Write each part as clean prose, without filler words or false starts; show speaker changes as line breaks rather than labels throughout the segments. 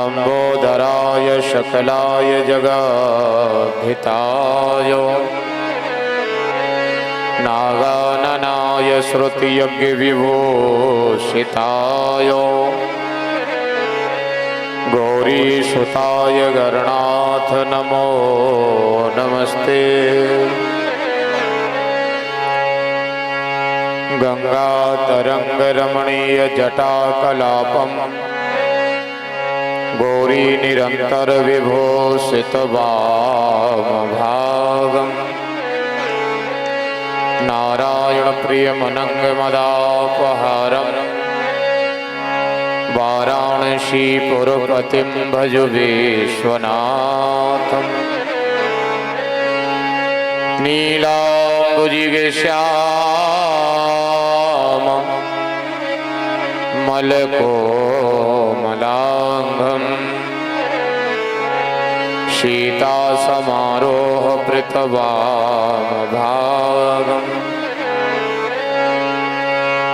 लंबोदराय शकलाय जगद्धिताय नागाननाय श्रुतियज्ञविभूषिताय गौरीसुताय गणनाथ नमो नमस्ते। गंगातरंगरमणीय जटाकलापम गौरी निरंतर विभूषित वामभागम नारायण प्रियमनंगमदापहारम वाराणसीपुरपतिं भज विश्वनाथम नीलाम्बुजिगश्याम मलकोमलांगम सीतासमारोह पृथवामभागम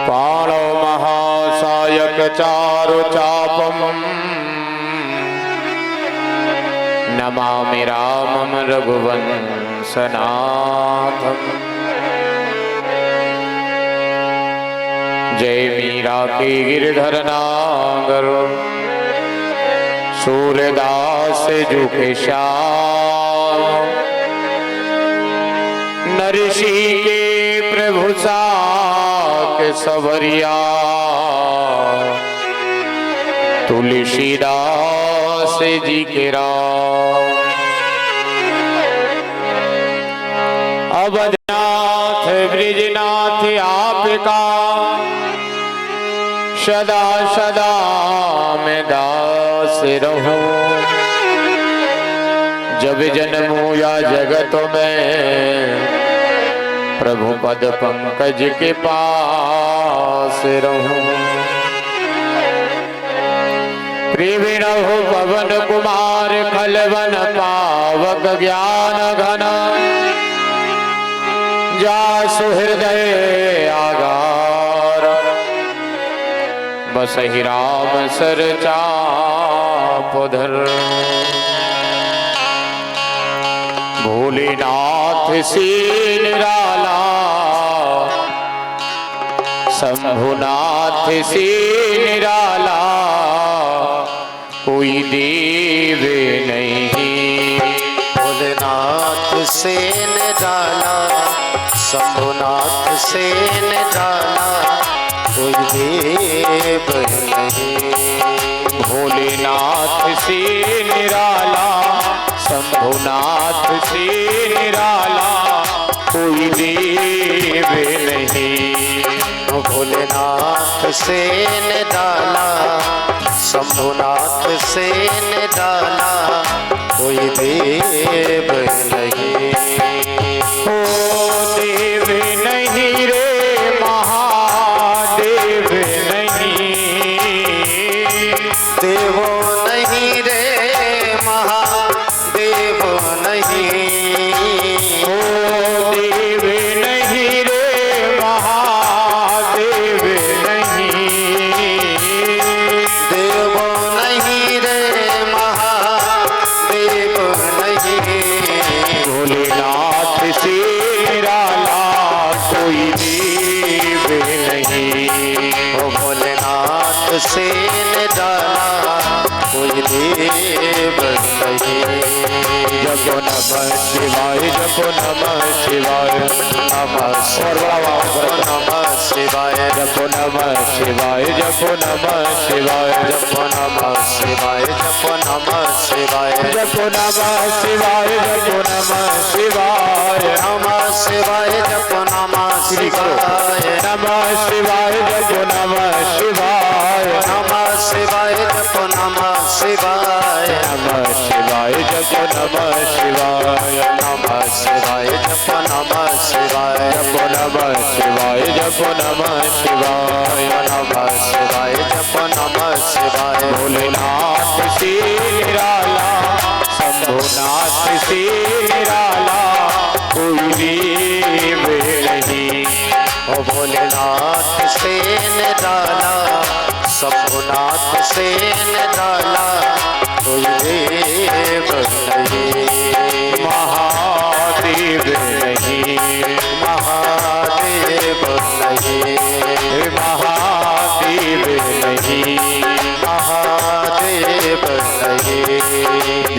पाणौ महासायक चारुचापम नमामि रामं रघुवंशनाथम। जय मीरा की गिरधर नागर सूर्यदास जुके श्याम नरसी के प्रभु के सवरिया तुलसीदास जी के राम। अवधनाथ ब्रिजनाथ आपका सदा सदा मैं दास रहूं। जब जन्मू या जगत में प्रभु पद पंकज के पास रहूं। प्रिविणहु पवन कुमार खलवन पावक ज्ञान घन जासु हृदय आगार बसहि राम सर चापधर। भोलेनाथ से निराला शंभुनाथ से निराला कोई देव नहीं।
भोलेनाथ से निराला शंभुनाथ से निराला कोई देव नहीं।
भोलेनाथ से निराला शंभुनाथ से निराला कोई देव नहीं।
भोलेनाथ से निराला शंभुनाथ से निराला कोई देव नहीं।
ओ देव नहीं रे महादेव नहीं।
देव नहीं रे महादेव नहीं।
ओ देव नहीं रे महादेव नहीं।
देव नहीं रे महादेव नहीं।
भोलेनाथ से निराला कोई देव नहीं।
ओ भोलेनाथ से निराला कोई देव नहीं।
जपो नमः शिवाय जपो नमः शिवाय
नमः शिवाय नमः शिवाय
जपो नमः शिवाय जपो नमः शिवाय
जपो नमः शिवाय जपो नमः शिवाय
जपो नमः शिवाय जपो नमः शिवाय
नमः शिवाय जपो नमः शिवाय
नमः शिवाय जपो नमः शिवाय
नमः शिवाय जपो नमः शिवाय
नमः शिवाय जपो नमः शिवाय
नमः शिवाय जपो नमः शिवाय
जपो नमः शिवाय जपो नमः शिवाय
नमः शिवाय जपो नमः शिवाय।
भोलेनाथ से निराला शंभुनाथ से निराला कोई देव नहीं।
ओ भोलेनाथ से निराला शंभुनाथ से निराला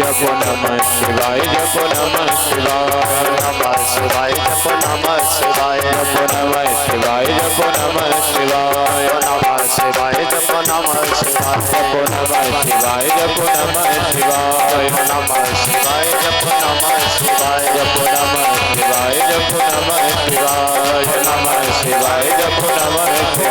जपो नमः शिवाय जपो नमः शिवाय
नमः शिवाय जपो नमः शिवाय
जपो नमः शिवाय जपो नमः शिवाय
नमः शिवाय जपो नमः शिवाय
जपो नमः शिवाय जपो नमः शिवाय
नमः शिवाय जपो नमः शिवाय
जपो नमः शिवाय जपो नमः शिवाय नमः शिवाय जपो नमः शिवाय नमः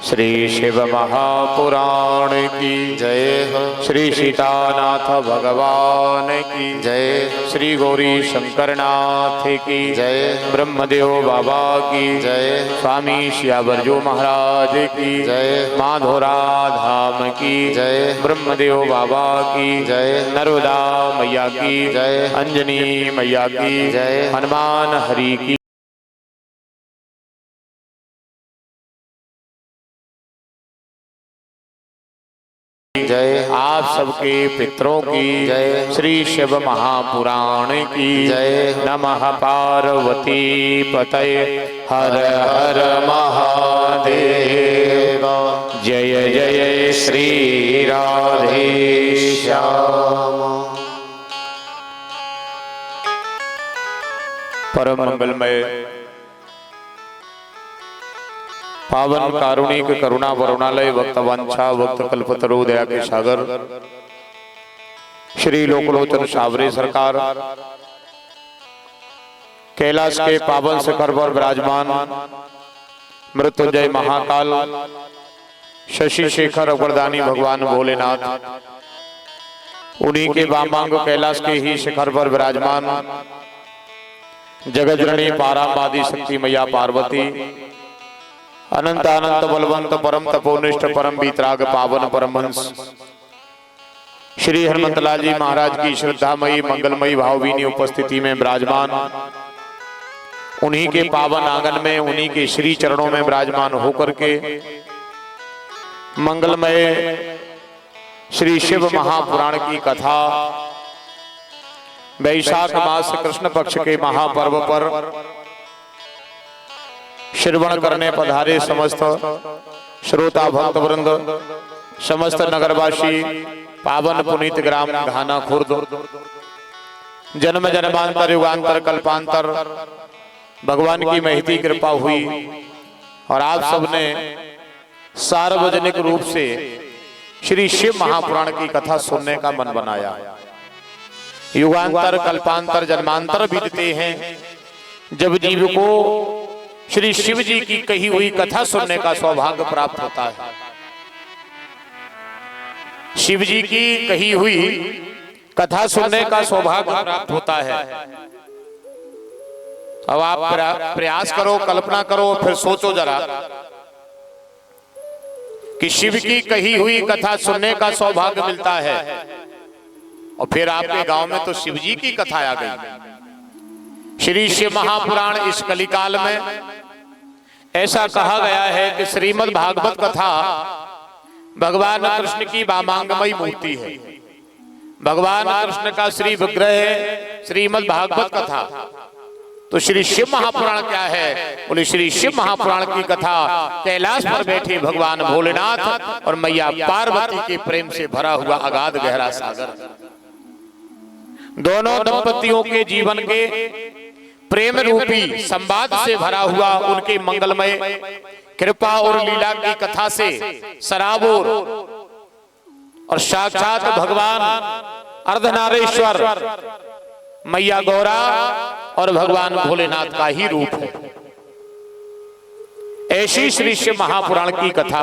श्री शिव महापुराण की
जय हो
श्री सीतानाथ भगवान की
जय
श्री गौरी शंकरनाथ की
जय
ब्रह्मदेव बाबा की
जय
स्वामी श्याबरजू महाराज की
जय
माधोरा धाम की
जय
ब्रह्मदेव बाबा की
जय
नर्मदा मैया की
जय
अंजनी मैया की
जय
हनुमान हरि की
जय
आप सबके पितरों की
जय
श्री शिव महापुराण की
जय
नमः पार्वती पतये हर हर महादेव जय जय श्री राधे श्याम। परम मंगलमय पावन कारुणिक करुणा वरुणालय वक्त वांछा वक्त कल्पतरु दया के सागर श्री लोकलोचन सावरे सरकार कैलाश के पावन शिखर पर विराजमान मृत्युंजय महाकाल शशि शेखर वरदानी भगवान भोलेनाथ उन्हीं के वामांग कैलाश के ही शिखर पर विराजमान जगजननी पारावादी शक्ति मैया पार्वती अनंत अनंत बलवंत परम तपोनिष्ठ परम बीतराग पावन परमहंस श्री हनुमंतलाल जी महाराज की श्रद्धामयी मंगलमयी भावभीनी उपस्थिति में विराजमान उन्हीं के पावन आंगन में उन्हीं के श्री चरणों में विराजमान होकर के मंगलमय श्री शिव महापुराण की कथा वैशाख मास कृष्ण पक्ष के महापर्व पर श्रवण करने पधारे समस्त श्रोता भक्त वृंद समस्त नगरवासी पावन पुनीत ग्राम घाना खुर्द जन्म जन्मांतर युगांतर कल्पांतर भगवान की महती कृपा हुई और आप सबने सार्वजनिक रूप से श्री शिव महापुराण की कथा सुनने का मन बनाया। युगांतर कल्पांतर जन्मांतर बीतते हैं जब जीव को श्री शिव जी की कही हुई कथा सुनने का सौभाग्य प्राप्त होता है। शिव जी की कही हुई कथा सुनने का सौभाग्य प्राप्त होता है। अब आप प्रयास करो, कल्पना करो, फिर सोचो जरा कि शिव की कही हुई कथा सुनने का सौभाग्य मिलता है और फिर आपके गांव में तो शिव जी की कथा आ गई। श्री शिव महापुराण इस कलिकाल में ऐसा कहा गया है कि श्रीमद् भागवत कथा भगवान कृष्ण की वामांगमयी मूर्ति है। भगवान कृष्ण का श्री विग्रह है श्रीमद् भागवत कथा। तो श्री शिव महापुराण क्या है? बोले श्री शिव महापुराण की कथा कैलाश पर बैठे भगवान भोलेनाथ और मैया पार्वती के प्रेम से भरा हुआ अगाध गहरा सागर, दोनों दंपतियों के जीवन के प्रेम रूपी संवाद से भरा हुआ उनके मंगलमय कृपा और लीला की कथा से सराबोर और साक्षात भगवान अर्धनारेश्वर मैया गौरा और भगवान भोलेनाथ का ही रूप है। ऐसी श्री शिव महापुराण की कथा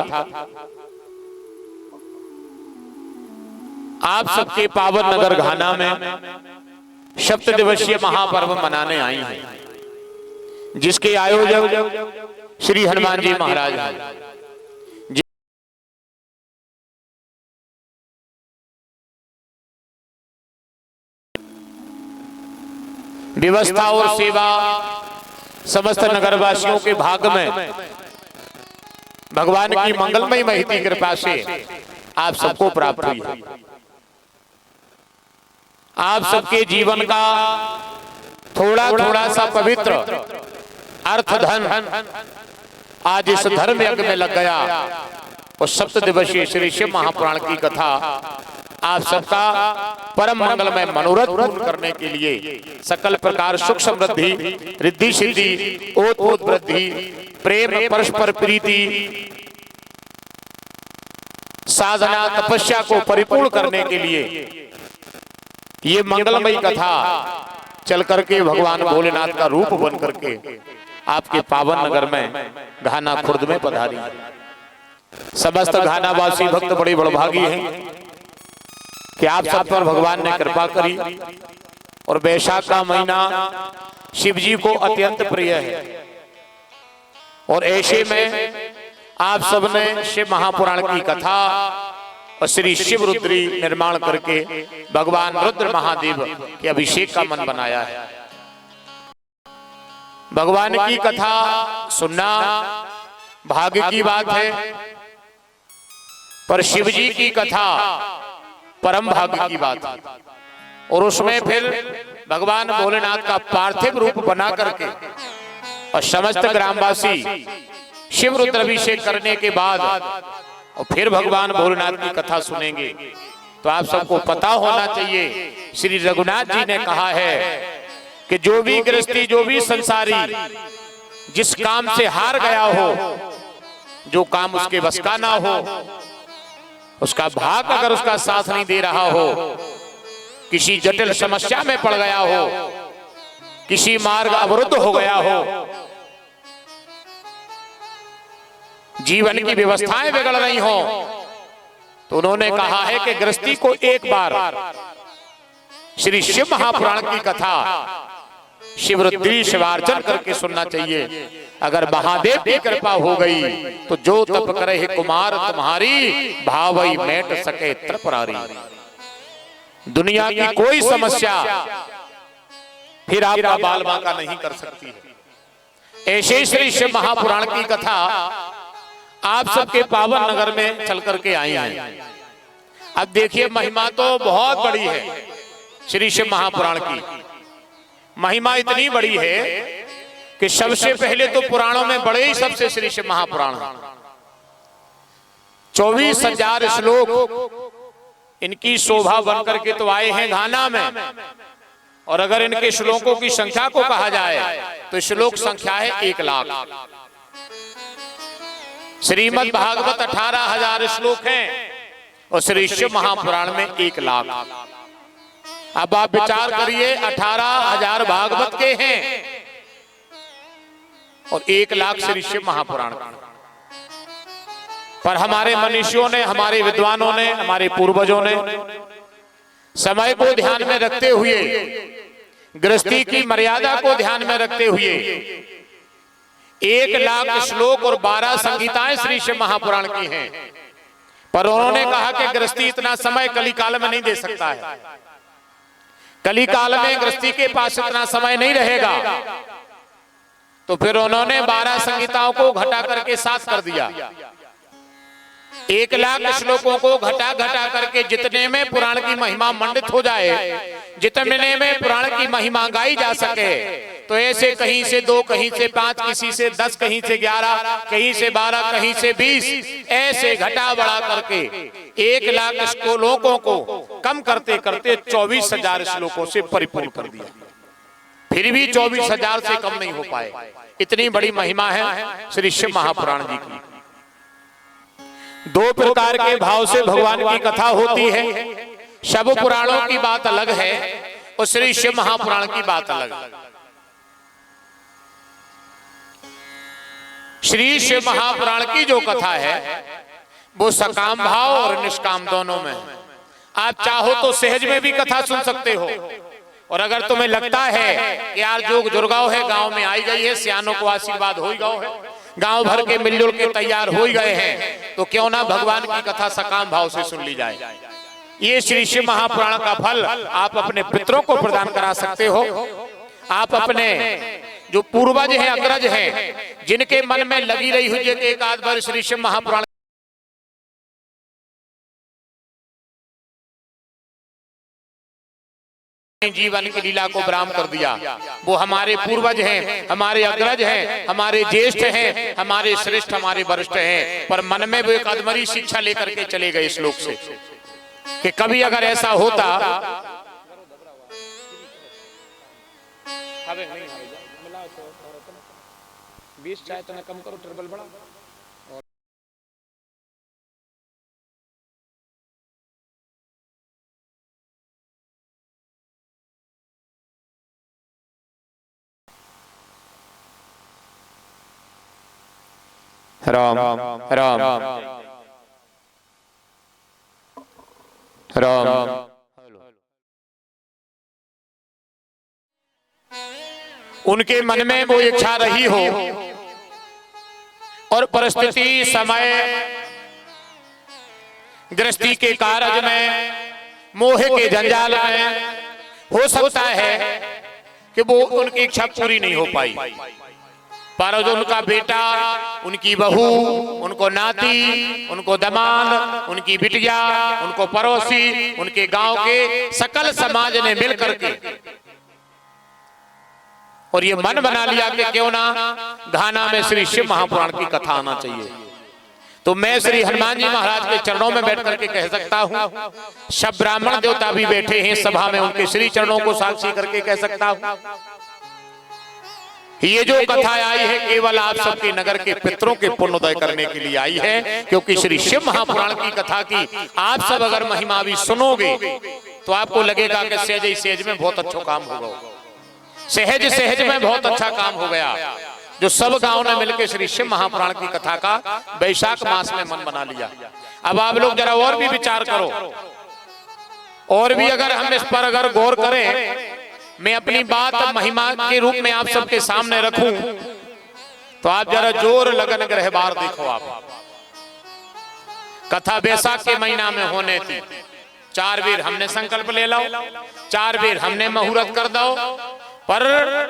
आप सबके पावन नगर घाना में सप्त दिवसीय महापर्व मनाने आई हैं, जिसके आयोजक श्री हनुमान जी महाराज हैं। व्यवस्था और सेवा समस्त नगरवासियों के भाग में भगवान की मंगलमय महती कृपा से आप सबको प्राप्त हुई है। आप सबके जीवन का थोड़ा थोड़ा सा पवित्र अर्थ धन आज इस धर्म यज्ञ में लग गया और सप्त दिवसीय श्री शिव महापुराण की कथा आप सबका परम मंगलमय मनोरथ पूर्ण करने के लिए सकल प्रकार सुख समृद्धि रिद्धि सिद्धि ओत वृद्धि प्रेम परस्पर प्रीति साधना तपस्या को परिपूर्ण करने के लिए ये मंगलमयी कथा चल करके भगवान भोलेनाथ का रूप बन करके आपके पावन नगर में घाना खुर्द में पधारी। समस्त घानावासी भक्त बड़े बड़भागी हैं कि आप सब पर भगवान ने कृपा करी और वैशाख का महीना शिव जी को अत्यंत प्रिय है और ऐसे में आप सबने शिव महापुराण की कथा और श्री शिव रुद्री निर्माण करके भगवान रुद्र महादेव के अभिषेक का मन बनाया है। भगवान की कथा सुनना भाग्य की बात है, पर शिव जी की कथा परम भाग्य की बात है और उसमें फिर भगवान भोलेनाथ का पार्थिव रूप बना करके और समस्त ग्रामवासी शिव रुद्र अभिषेक करने के बाद और फिर भगवान भोलेनाथ की कथा सुनेंगे तो आप सबको पता होना चाहिए श्री रघुनाथ जी ने कहा है कि जो भी गृहस्थी जो भी संसारी जिस काम से हार गया हो, जो काम उसके बस का ना हो, उसका भाग अगर उसका साथ नहीं दे रहा हो, किसी जटिल समस्या में पड़ गया हो, किसी मार्ग अवरुद्ध हो गया हो, जीवन की व्यवस्थाएं बिगड़ रही हो, तो उन्होंने कहा है कि गृहस्थी को एक बार श्री शिव महापुराण की कथा शिवरुद्री शिवार्चन करके सुनना चाहिए। अगर महादेव की कृपा हो गई तो जो तप करे है कुमार तुम्हारी भावई मेट सके त्रिपुरारी। दुनिया की कोई समस्या फिर आपका बाल बांका नहीं कर सकती है। ऐसे श्री शिव महापुराण की कथा आप सबके पावन नगर में चल करके आई हैं। अब देखिए महिमा तो बहुत बड़ी है श्री शिव महापुराण की। महिमा इतनी बड़ी है कि सबसे पहले तो पुराणों में बड़े ही सबसे श्री शिव महापुराण 24,000 श्लोक इनकी शोभा बनकर के तो आए हैं घाना में, और अगर इनके श्लोकों की संख्या को कहा जाए तो श्लोक संख्या है 1 लाख। श्रीमद् भागवत 18,000 श्लोक हैं और श्री शिव महापुराण में 1 लाख। अब आप विचार करिए 18,000 भागवत के हैं और 1 लाख श्री शिव महापुराण। पर हमारे मनीषियों ने, हमारे विद्वानों ने, हमारे पूर्वजों ने समय को ध्यान में रखते हुए, गृहस्थी की मर्यादा को ध्यान में रखते हुए 1 लाख श्लोक और 12 संगीताएं श्री शिव महापुराण की हैं। पर उन्होंने कहा कि गृहस्थी इतना समय कलिकाल में नहीं दे सकता है, कलिकाल में गृहस्थी के पास इतना समय नहीं रहेगा, तो फिर उन्होंने 12 संगीताओं को घटा करके 7 कर दिया। 1 लाख श्लोकों को घटा घटा करके जितने में पुराण की महिमा मंडित हो जाए, जितने में पुराण की महिमा गाई जा सके, तो ऐसे कहीं से 2, कहीं से 5, किसी से 10, कहीं से 11, कहीं से 12, कहीं से 20, ऐसे घटा बढ़ा करके 1 लाख श्लोकों को कम करते करते 24,000 श्लोकों से परिपूर्ण कर दिया। फिर भी 24,000 से कम नहीं हो पाए। इतनी बड़ी महिमा है श्री शिव महापुराण जी की। 2 प्रकार के भाव से भगवान की कथा होती है। सब पुराणों की बात अलग है और श्री शिव महापुराण की बात अलग है। श्री शिव महापुराण की जो कथा है वो सकाम भाव और निष्काम दोनों में। आप चाहो तो सहज में भी कथा सुन सकते हो, और अगर तुम्हें लगता है कि यार जोग जुर्गाव है, गांव में आई गई है, सियानों को आशीर्वाद हो ही गाँव है, गांव भर के मिलजुल के तैयार हो ही गए हैं, तो क्यों ना भगवान की कथा सकाम भाव से सुन ली जाए। ये श्री शिव महापुराण का फल आप अपने पितरों को प्रदान करा सकते हो। आप अपने जो पूर्वज हैं, अग्रज हैं, जिनके मन में लगी रही हुई कि एक आध बार श्री शिव महापुराण जीवन की लीला को विराम कर दिया, वो हमारे पूर्वज हैं, हमारे अग्रज हैं, हमारे ज्येष्ठ हैं, हमारे श्रेष्ठ, हमारे वरिष्ठ हैं। पर मन में वो एक अधमरी शिक्षा लेकर के चले गए श्लोक से कि कभी अगर ऐसा होता बीस चाहे तो कम करो, ट्रिपल बड़ा राम राम राम। उनके मन में वो इच्छा रही हो और परिस्थिति, समय, गृहस्थी के कार्य में, मोह के जंजाल में हो सकता है कि वो उनकी इच्छा पूरी नहीं हो पाई, पर जो उनका बेटा, उनकी बहू, उनको नाती, उनको दमाद, उनकी बिटिया, उनको पड़ोसी, उनके गांव के सकल समाज ने मिल करके और ये मन बना लिया कि क्यों ना घाना में श्री शिव महापुराण की कथा आना चाहिए। तो मैं श्री हनुमान जी महाराज के चरणों में बैठ करके कह सकता हूं, सब ब्राह्मण देवता भी बैठे हैं सभा में, उनके श्री चरणों को साक्षी करके कह सकता हूं, ये जो कथा आई है केवल आप सबके नगर के पितरों के पुण्योदय करने के लिए आई है। क्योंकि श्री शिव महापुराण की कथा की आप सब अगर महिमा भी सुनोगे तो आपको लगेगा कि सहज ही सहज में बहुत अच्छा काम होगा, सहज सहज में बहुत अच्छा काम हो गया। जो सब गांव ने मिलकर श्री शिव महापुराण की कथा का वैशाख मास में मन बना लिया। अब आप लोग जरा और भी विचार करो, और भी अगर हम इस पर अगर गौर करें, मैं अपनी बात महिमा के रूप में आप सबके सामने रखूं, तो आप जरा जोर लगन ग्रह बार देखो। आप कथा बैसाख के महीना में होने थी, 4 बेर हमने संकल्प ले लो, 4 बेर हमने मुहूर्त कर दो, पर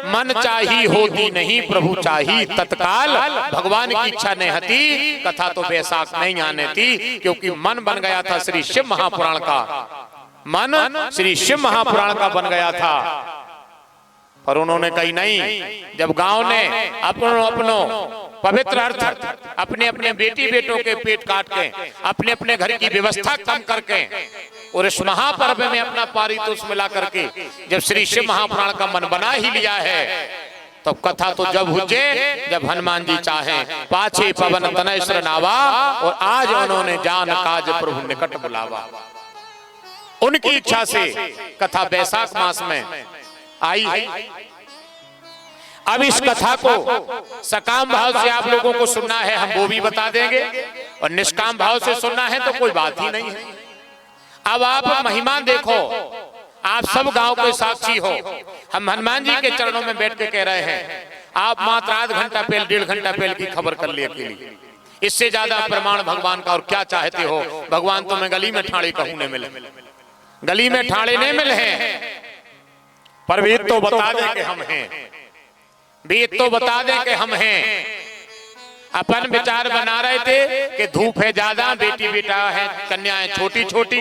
मन चाही होती नहीं, प्रभु चाही तत्काल। भगवान की इच्छा नहीं हती, कथा तो बैसाख नहीं आने थी, क्योंकि मन बन गया था श्री शिव महापुराण का, मन श्री शिव महापुराण का बन गया था। पर उन्होंने कही नहीं, जब गांव ने अपनों पवित्र अर्थ अपने अपने बेटी बेटों के पेट काट के, अपने अपने घर की व्यवस्था कम करके और इस महापर्व में अपना पारितोष मिला करके जब श्री शिव महापुराण का मन बना ही लिया है, तो कथा तो जब हुजे जब हनुमान जी चाहे, पाछे पवन तनय नावा, और आज उन्होंने जान काज प्रभु निकट बुलावा। उनकी इच्छा से कथा बैसाख मास में आई है। अब इस कथा को सकाम भाव से आप लोगों को सुनना है, हम वो भी बता देंगे, और निष्काम भाव से सुनना है तो कोई बात ही नहीं है। अब आप महिमा देखो, आप सब गांव के साक्षी हो, हम हनुमान जी के चरणों में बैठ के कह रहे हैं, आप मात्र आध घंटा पहले 1.5 घंटा पहले की खबर कर लिए अकेली, इससे ज्यादा प्रमाण भगवान का और क्या चाहते हो। भगवान तो मैं गली में ठाणे कहूं ने मिले, गली में ठाणे नहीं मिले हैं, पर वेद तो बता दे कि हम हैं, वेद तो बता दे कि हम हैं। अपन विचार बना रहे थे कि धूप है ज्यादा, बेटी बेटा है, कन्याएं छोटी छोटी,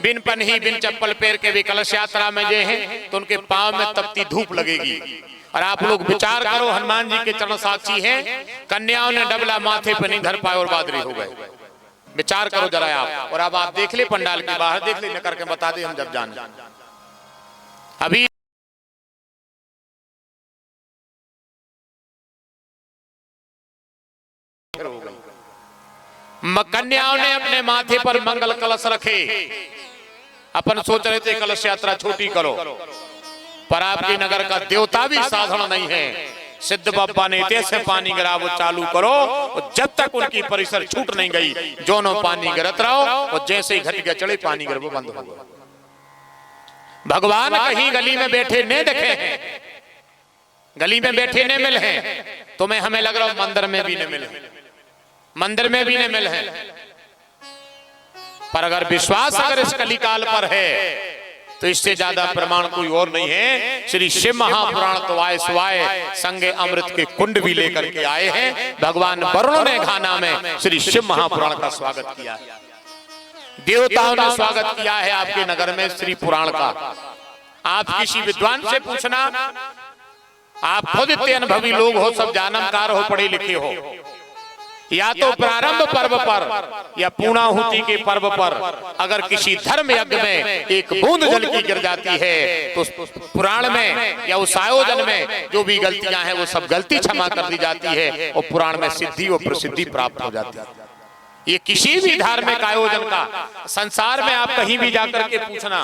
बिन पन्ही बिन चप्पल पैर के भी कलश यात्रा में जे हैं, तो उनके पांव में तपती धूप लगेगी। और आप लोग विचार करो, हनुमान जी के चरण साक्षी हैं, कन्याओं ने डबला माथे पर नहीं धर पाए और बादरी हो गए। विचार करो जरा आप, और अब आप देख ले पंडाल के बाहर देख ले, करके बता दे हम जब जाने। अभी कन्याओं ने अपने माथे पर मंगल कलश रखे। अपन सोच रहे थे कलश यात्रा छोटी करो, पर आपके नगर का देवता भी साधारण नहीं है। सिद्ध बाबा ने जैसे पानी गिरा वो चालू करो, और जब तक उनकी परिसर छूट नहीं गई जोनो पानी गिरत रहो, और जैसे ही घट गया चढ़े पानी गिर वो बंद हो गया। भगवान कहीं गली में बैठे नहीं देखे हैं, गली में बैठे नहीं मिले हैं, तुम्हें हमें लग रहा हो मंदिर में भी नहीं मिले, मंदिर में भी नहीं मिले हैं। पर अगर विश्वास अगर इस कलिकाल पर है तो इससे ज्यादा प्रमाण कोई और नहीं है। श्री शिव महापुराण तो आए सुआए संगे अमृत के कुंड भी लेकर के आए हैं। भगवान वरुण ने घाना में श्री शिव महापुराण का स्वागत किया है। देवताओं ने स्वागत किया है आपके नगर में श्री पुराण का। आप किसी विद्वान से पूछना, आप खुद इतने अनुभवी लोग हो, सब जानकार हो, पढ़े लिखे हो, या तो प्रारंभ पर्व पर या पूर्णाहुति के पर्व पर अगर किसी धर्म यज्ञ में एक बूंद जल की गिर जाती है तो पुराण में या उस आयोजन में जो भी गलतियां हैं वो सब गलती क्षमा कर दी जाती है और पुराण में सिद्धि और प्रसिद्धि प्राप्त हो जाती है। ये किसी भी धार्मिक आयोजन का संसार में आप कहीं भी जाकर के पूछना,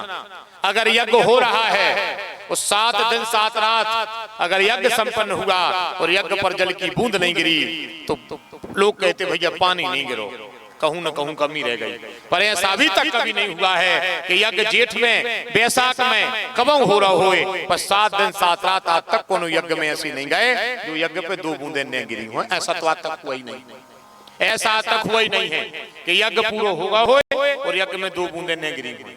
अगर यज्ञ हो रहा है उस 7 दिन 7 रात अगर यज्ञ संपन्न हुआ और यज्ञ पर जल की बूंद नहीं गिरी तो लोग कहते भैया पानी नहीं गिरो, कहूं न कहूं कमी रह गई। पर ऐसा अभी तक कभी नहीं हुआ है कि यज्ञ जेठ में बैसाख में कबों हो रहा होए पर 7 दिन 7 रात आज तक कोनो यज्ञ में ऐसी नहीं गए जो यज्ञ पे 2 बूंदें नहीं गिरी हो। ऐसा तो आज तक हुआ ही नहीं, ऐसा आज तक हुआ ही नहीं है कि यज्ञ पूरा होगा होए और यज्ञ में 2 बूंदें नहीं गिरी।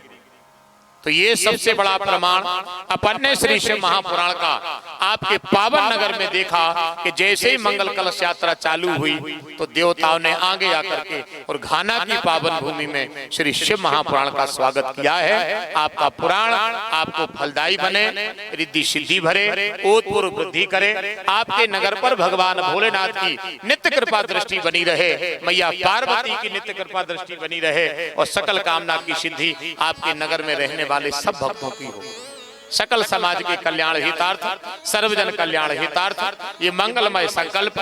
तो ये सबसे बड़ा प्रमाण अपन ने श्री शिव महापुराण का आपके पावन नगर में देखा कि जैसे ही मंगल कलश यात्रा चालू हुई तो देवताओं ने आगे आकर के और घाना की पावन भूमि में श्री शिव महापुराण का स्वागत किया है। आपका पुराण आपको फलदायी बने, रिद्धि सिद्धि भरे, ओतपूर्व वृद्धि करे, आपके नगर पर भगवान भोलेनाथ की नित्य कृपा दृष्टि बनी रहे, मैया पार्वती की नित्य कृपा दृष्टि बनी रहे और सकल कामना की सिद्धि आपके नगर में रहने वाले सब भक्तों की हो। सकल समाज के कल्याण हितार्थ, सर्वजन कल्याण हितार्थ ये मंगलमय संकल्प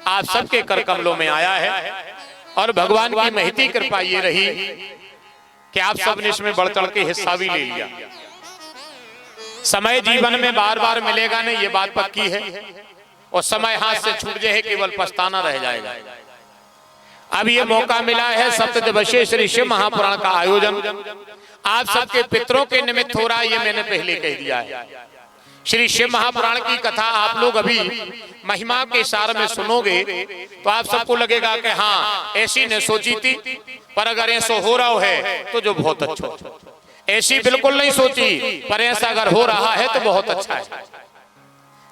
आप सबके कर कमलों में आया है और भगवान की महती कृपा ये रही कि आप सबने इसमें बढ़ चढ़ के हिस्सा भी ले लिया। समय जीवन में बार बार मिलेगा नहीं, ये बात पक्की है, और समय हाथ से छूट जाए केवल पछताना रह जाएगा। अब ये मौका मिला है सप्तदिवसीय श्री शिव महापुराण का आयोजन आप सबके पितरों के निमित्त हो रहा है, ये मैंने पहले कह दिया है। श्री शिव महापुराण की कथा आप लोग अभी महिमा के सार में सुनोगे तो आप सबको लगेगा कि हाँ ऐसी ने सोची थी, पर अगर ऐसा हो रहा है तो जो बहुत अच्छा, ऐसी बिल्कुल नहीं सोची पर ऐसा अगर हो रहा है तो बहुत अच्छा है।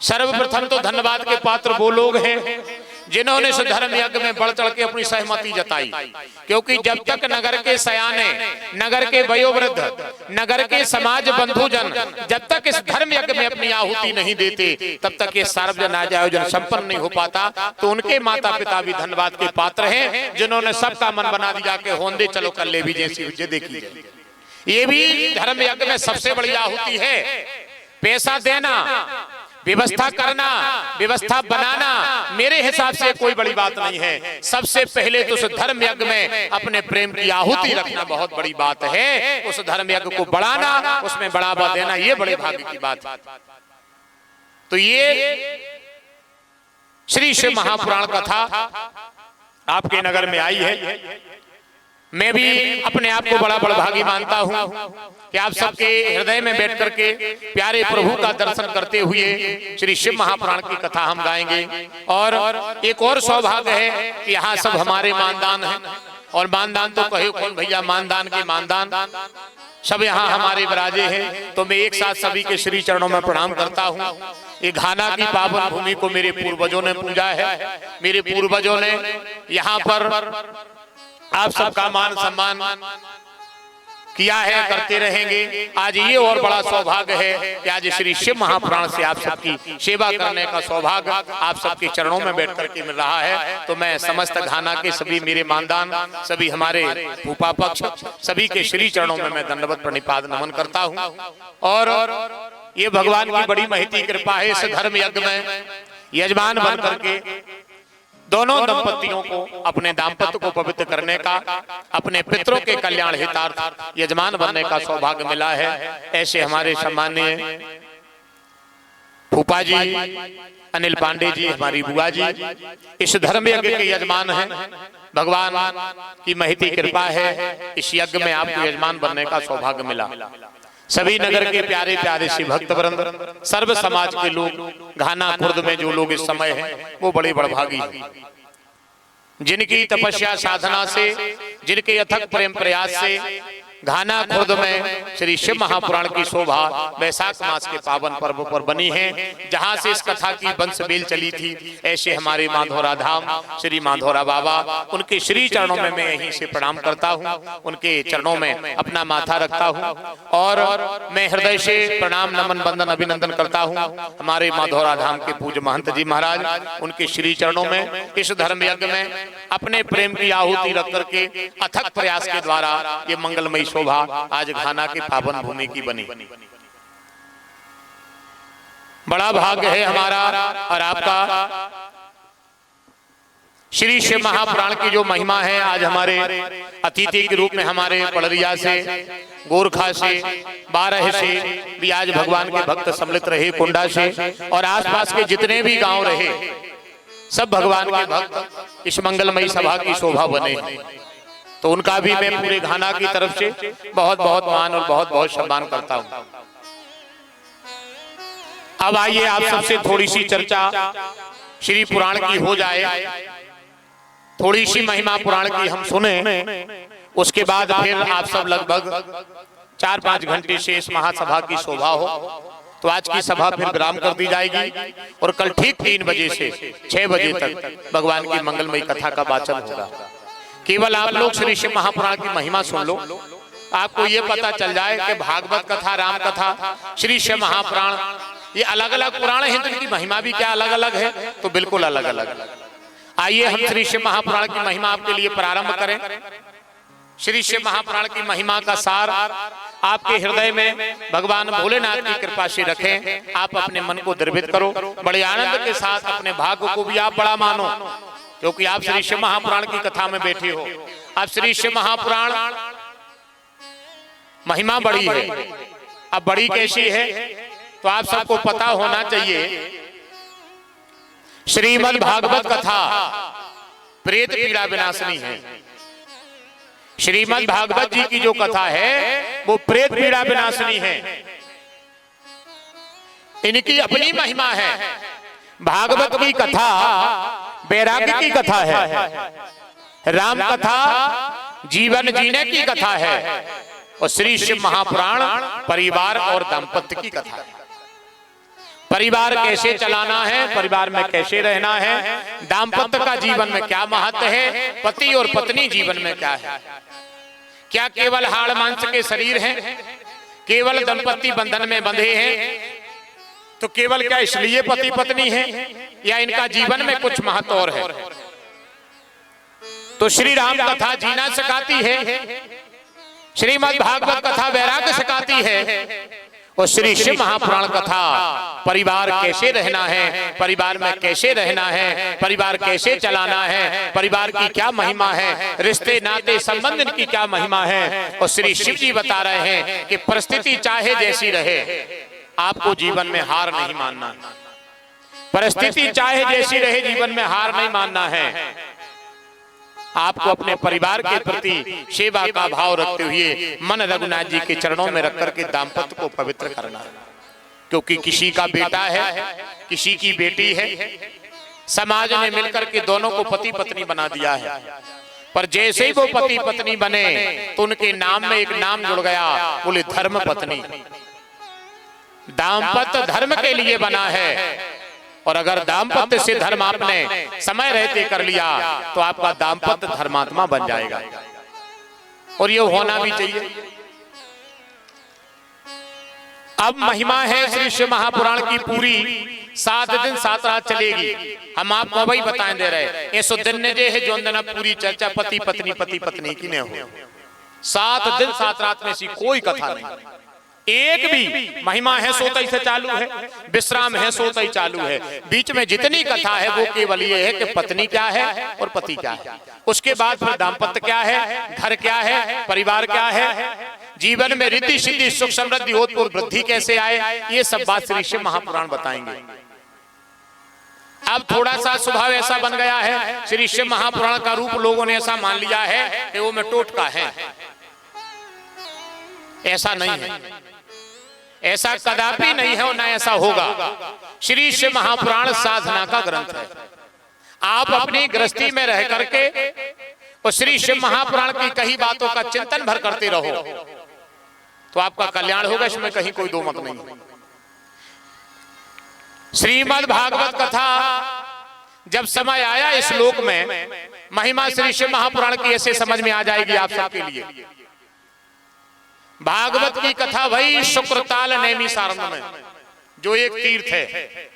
सर्वप्रथम तो धन्यवाद के पात्र वो लोग हैं जिन्होंने इस धर्म यज्ञ में बढ़ चढ़ के अपनी सहमति जताई, क्योंकि जब तक नगर के सयाने, नगर के वयोवृद्ध, नगर के समाज बंधुजन जब तक इस धर्म यज्ञ में अपनी आहुति नहीं देते तब तक ये सार्वजनिक आयोजन संपन्न नहीं हो पाता। तो उनके माता पिता भी धन्यवाद के पात्र हैं जिन्होंने सबका मन बना दिया कि होंदे चलो कर ले भी जैसी विजय देखी जाए। ये भी धर्म यज्ञ में सबसे बड़ी आहुति है। पैसा देना, व्यवस्था करना, व्यवस्था बनाना मेरे हिसाब से कोई बड़ी बात नहीं है। सबसे पहले तो उस धर्म यज्ञ में अपने प्रेम की आहुति रखना बहुत बड़ी बात है। उस धर्म यज्ञ को बढ़ाना, उसमें बढ़ावा देना, ये बड़े भाग्य की बात है। तो ये श्री शिव महापुराण कथा आपके नगर में आई है। मैं भी अपने आप को बड़ा बड़भागी मानता हूं कि आप सबके हृदय में बैठ करके प्यारे प्रभु का दर्शन करते हुए श्री शिव महापुराण की कथा हम गाएंगे। और एक और सौभाग्य है कि यहाँ सब हमारे मानदान हैं, और मानदान तो कहे कौन भैया, मानदान के मानदान सब यहाँ हमारे विराजे हैं। तो मैं एक साथ सभी के श्री चरणों में प्रणाम करता हूँ। ये घाना की पावन भूमि को मेरे पूर्वजों ने पूजा है, मेरे पूर्वजों ने यहाँ पर आप सबका मान सम्मान किया है, करते रहेंगे। आज ये और बड़ा सौभाग्य है कि आज श्री शिव महापुराण से आप सबकी सेवा करने का सौभाग्य आप सबके चरणों में बैठ करके मिल रहा है। तो मैं समस्त घाना के सभी मेरे मानदान, सभी हमारे भूपा पक्ष, सभी के श्री चरणों में मैं दंडवत प्रणिपात नमन करता हूँ। और ये भगवान की बड़ी महती कृपा है, इस धर्म यज्ञ में यजमान बन करके दोनों दंपतियों को अपने दाम्पत्य को पवित्र करने का, अपने पितरों के कल्याण हितार्थ यजमान बनने का सौभाग्य मिला है। ऐसे हमारे सम्माननीय फूफा जी अनिल पांडे जी, हमारी बुआ जी इस धर्म यज्ञ के यजमान हैं। भगवान की महती कृपा है, इस यज्ञ में आपको यजमान बनने का सौभाग्य मिला। सभी नगर के प्यारे प्यारे से भक्त वृंद, सर्व समाज के लोग, घाना खुर्द में जो लोग इस समय हैं वो बड़े बड़भागी हैं, जिनकी तपस्या साधना से, जिनके अथक प्रेम प्रयास से घाना खुर्द में श्री शिव महापुराण की शोभा वैशाख मास के पावन पर्व पर बनी है, जहां से इस कथा की वंशबेल चली थी। ऐसे हमारे माधौरा धाम श्री माधौरा बाबा, उनके श्री चरणों में मैं यहीं से प्रणाम करता हूं, उनके चरणों में अपना माथा रखता हूं और मैं हृदय से प्रणाम नमन वंदन अभिनंदन करता हूं हमारे माधौरा धाम के पूज्य महंत जी महाराज, उनके श्री चरणों में इस धर्म यज्ञ में अपने प्रेम की आहुति रख करके अथक प्रयास के द्वारा ये मंगलमयी शोभा आज घाना के पावन भूमि की बनी। बड़ा भाग्य है हमारा और आपका। श्री शिव महापुराण की जो महिमा है, आज हमारे अतिथि के रूप में हमारे पड़रिया से, गोरखा से, बारह से भी आज भगवान के भक्त सम्मिलित रहे, कुंडा से और आसपास के जितने भी गांव रहे, सब भगवान के भक्त इस मंगलमयी सभा की शोभा बने। तो उनका भी मैं पूरे घाना की तरफ से बहुत बहुत मान और बहुत बहुत सम्मान करता हूं। अब आइए आप सबसे थोड़ी सी चर्चा श्री पुराण की हो जाए, थोड़ी सी महिमा पुराण की हम सुने, उसके बाद फिर आप सब लगभग 4-5 घंटे से इस महासभा की शोभा हो। तो आज की सभा फिर विराम कर दी जाएगी और कल ठीक 3 बजे से 6 बजे तक भगवान की मंगलमयी कथा का वाचन होगा। केवल आप लोग श्री शिव महापुराण की महिमा सुन लो, आपको ये पता चल जाए कि भागवत कथा, राम कथा, श्री शिव महापुराण ये अलग अलग पुराण हैं, तो इनकी महिमा भी क्या अलग अलग है, तो बिल्कुल अलग अलग। आइए हम श्री शिव महापुराण की महिमा आपके लिए प्रारंभ करें। श्री शिव महापुराण की महिमा का सार आपके हृदय में भगवान भोलेनाथ की कृपा से रखें। आप अपने मन को द्रवित करो, बड़े आनंद के साथ अपने भाग्य को भी आप बड़ा मानो, क्योंकि आप श्री शिव महापुराण की कथा में बैठे हो। अब श्री शिव महापुराण महिमा बड़ी है। अब बड़ी कैसी है तो आप सबको पता होना चाहिए। श्रीमद् भागवत कथा प्रेत पीड़ा विनाशनी है। श्रीमद् भागवत जी की जो कथा है वो प्रेत पीड़ा विनाशनी है। इनकी अपनी महिमा है। भागवत की कथा वैराग्य की कथा है, राम कथा जीवन जीने की कथा है और श्री शिव महापुराण परिवार और दाम्पत्य की कथा है। परिवार कैसे चलाना है, परिवार में कैसे रहना है, दाम्पत्य का जीवन में क्या महत्व है, पति और पत्नी जीवन में क्या है। क्या केवल हाड़ मांस के शरीर हैं, केवल दंपति बंधन में बंधे हैं, तो केवल क्या इसलिए पति पत्नी हैं, या इनका जीवन में कुछ महत्व और है। तो श्री राम कथा जीना सिखाती है, श्रीमद् भागवत कथा वैराग्य सिखाती है और श्री शिव महापुराण कथा परिवार कैसे रहना है, परिवार में कैसे रहना है, परिवार कैसे चलाना है, परिवार की क्या महिमा है, रिश्ते नाते संबंध की क्या महिमा है। और श्री शिव जी बता रहे हैं कि परिस्थिति चाहे जैसी रहे, आपको जीवन में हार नहीं मानना है। परिस्थिति चाहे जैसी रहे, जीवन में हार नहीं मानना है। आपको अपने परिवार के प्रति सेवा का भाव रखते हुए मन रघुनाथ जी के चरणों में रख करके दाम्पत्य को पवित्र करना है। क्योंकि किसी का बेटा है, किसी की बेटी है, समाज ने मिलकर के दोनों को पति पत्नी बना दिया है। पर जैसे ही वो पति पत्नी बने तो उनके नाम में एक नाम जुड़ गया, बोले धर्म पत्नी। दाम्पत्य धर्म के लिए बना है और अगर दाम्पत्य से धर्म आपने समय रहते कर लिया तो आपका दाम्पत्य धर्मात्मा बन जाएगा और ये होना भी चाहिए। अब महिमा है श्री शिव महापुराण की पूरी 7 दिन 7 रात चलेगी। हम आपको वही बताएं दे रहे, ऐसो दिन ने जे है जो दिन पूरी चर्चा पति पत्नी की नहीं हो। 7 दिन 7 रात में ऐसी कोई कथा नहीं, एक भी महिमा है सोता ही से चालू है, विश्राम है सोता ही चालू है। बीच में जितनी कथा है वो केवल ये है कि पत्नी क्या है और पति क्या है। उसके बाद फिर दाम्पत्य क्या है, घर क्या है, परिवार क्या है, जीवन में रिद्धि सिद्धि सुख समृद्धि और वृद्धि कैसे आए, ये सब बात श्री शिव महापुराण बताएंगे। अब थोड़ा सा स्वभाव ऐसा बन गया है, श्री शिव महापुराण का रूप लोगों ने ऐसा मान लिया है कि वो में टोटका है। ऐसा नहीं है, ऐसा कदापि नहीं है और ना ऐसा होगा। श्री शिव महापुराण साधना का ग्रंथ है। आप अपनी गृहस्थी में रह करके और श्री शिव महापुराण की कई बातों का चिंतन भर करते रहो। तो आपका कल्याण होगा, इसमें कहीं कोई दो मत नहीं। श्रीमद् भागवत कथा जब समय आया इस लोक में, महिमा श्री शिव महापुराण की ऐसे समझ में आ जाएगी आप सबके लिए। भागवत की कथा भाई शुक्रताल नैमिषारण्य में, जो एक तीर्थ है।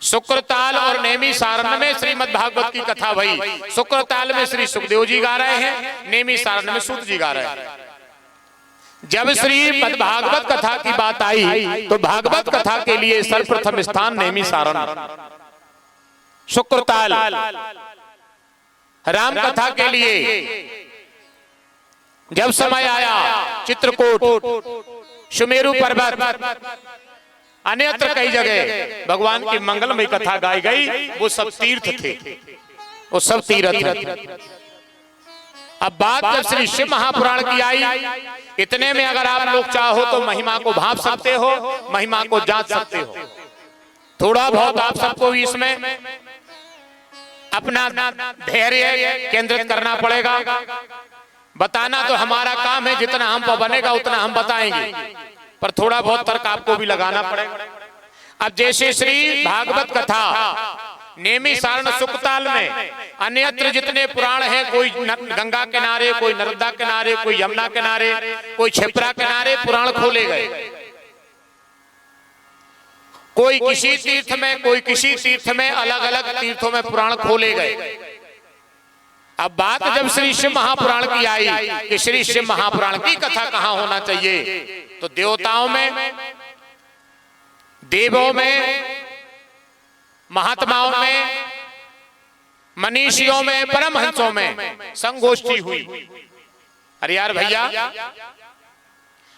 शुक्रताल और नैमिषारण्य में श्रीमद् भागवत की कथा भाई। शुक्रताल में श्री सुखदेव जी गा रहे हैं, नैमिषारण्य में सूत जी गा रहे हैं। जब श्रीमद् भागवत कथा की बात आई तो भागवत कथा के लिए सर्वप्रथम स्थान नैमिषारण्य, शुक्रताल। राम कथा के लिए जब समय आया चित्रकूट, सुमेरु पर्वत, अन्यत्र कई जगह भगवान की मंगलमयी कथा गाई गई। वो सब तीर्थ थे, वो सब तीर्थ थे। अब बात जब श्री शिव महापुराण की आई, इतने में अगर आप लोग चाहो तो महिमा को भांप सकते हो, महिमा को जांच सकते हो। थोड़ा बहुत आप सबको इसमें अपना धैर्य केंद्रित करना पड़ेगा। बताना तो हमारा काम है, जितना हम पर बनेगा उतना हम बताएंगे, पर थोड़ा बहुत तर्क आपको भी लगाना पड़ेगा। अब जैसे श्री भागवत कथा नैमिषारण्य शुक्रताल में, अन्यत्र जितने पुराण हैं, कोई गंगा किनारे, कोई नर्मदा किनारे, कोई यमुना किनारे, कोई क्षिप्रा किनारे पुराण खोले गए। कोई किसी तीर्थ में, कोई किसी तीर्थ में, अलग अलग तीर्थों में पुराण खोले गए। अब बात जब श्री शिव महापुराण की आई कि श्री शिव महापुराण की कथा कहां होना चाहिए, तो देवताओं में, देवों में, महात्माओं में, मनीषियों में, परमहंसों में संगोष्ठी हुई। अरे यार भैया,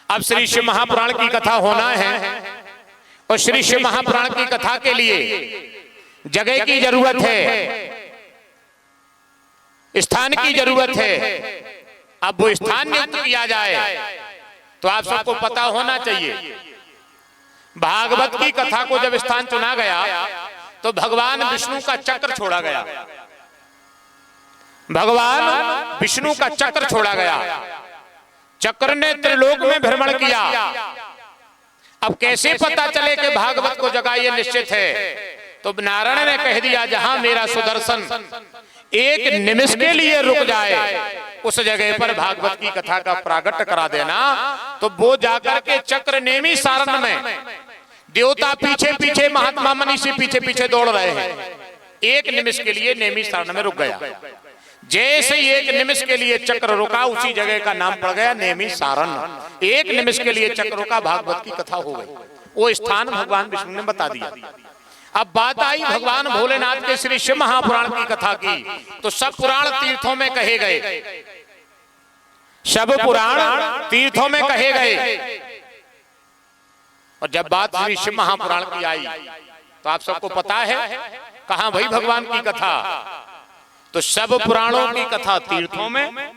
अब श्री शिव महापुराण की कथा होना है और श्री शिव महापुराण की कथा के लिए जगह की जरूरत है, स्थान की जरूरत है। अब वो स्थान नियुक्त किया जाए तो आप सबको पता होना चाहिए। भागवत की कथा को जब स्थान चुना गया तो भगवान विष्णु का चक्र छोड़ा गया। भगवान विष्णु का चक्र छोड़ा गया। चक्र ने त्रिलोक में भ्रमण किया। अब कैसे पता चले कि भागवत को जगह ये निश्चित है, तो नारायण ने कह दिया, जहां मेरा सुदर्शन एक निमिष के लिए रुक जाए उस जगह पर भागवत की कथा का प्रागट्य करा देना। तो वो जाकर के चक्र नैमिषारण्य में, देवता पीछे पीछे, महात्मा मनीषी पीछे पीछे दौड़ रहे हैं, एक निमिष के लिए नैमिषारण्य में रुक गया। जैसे ही एक निमिष के लिए चक्र रुका, उसी जगह का नाम पड़ गया नैमिषारण्य। एक निमिष के लिए चक्र रुका, भागवत की कथा हो गई। वो स्थान भगवान विष्णु ने बता दिया। अब बात आई भगवान भोलेनाथ के श्री शिव महापुराण की कथा की, तो सब पुराण तीर्थों में कहे गए, सब पुराण तीर्थों में कहे गए। और जब बात श्री शिव महापुराण की आई तो आप सबको पता है कहां भाई भगवान की कथा, तो सब पुराणों की कथा तीर्थों में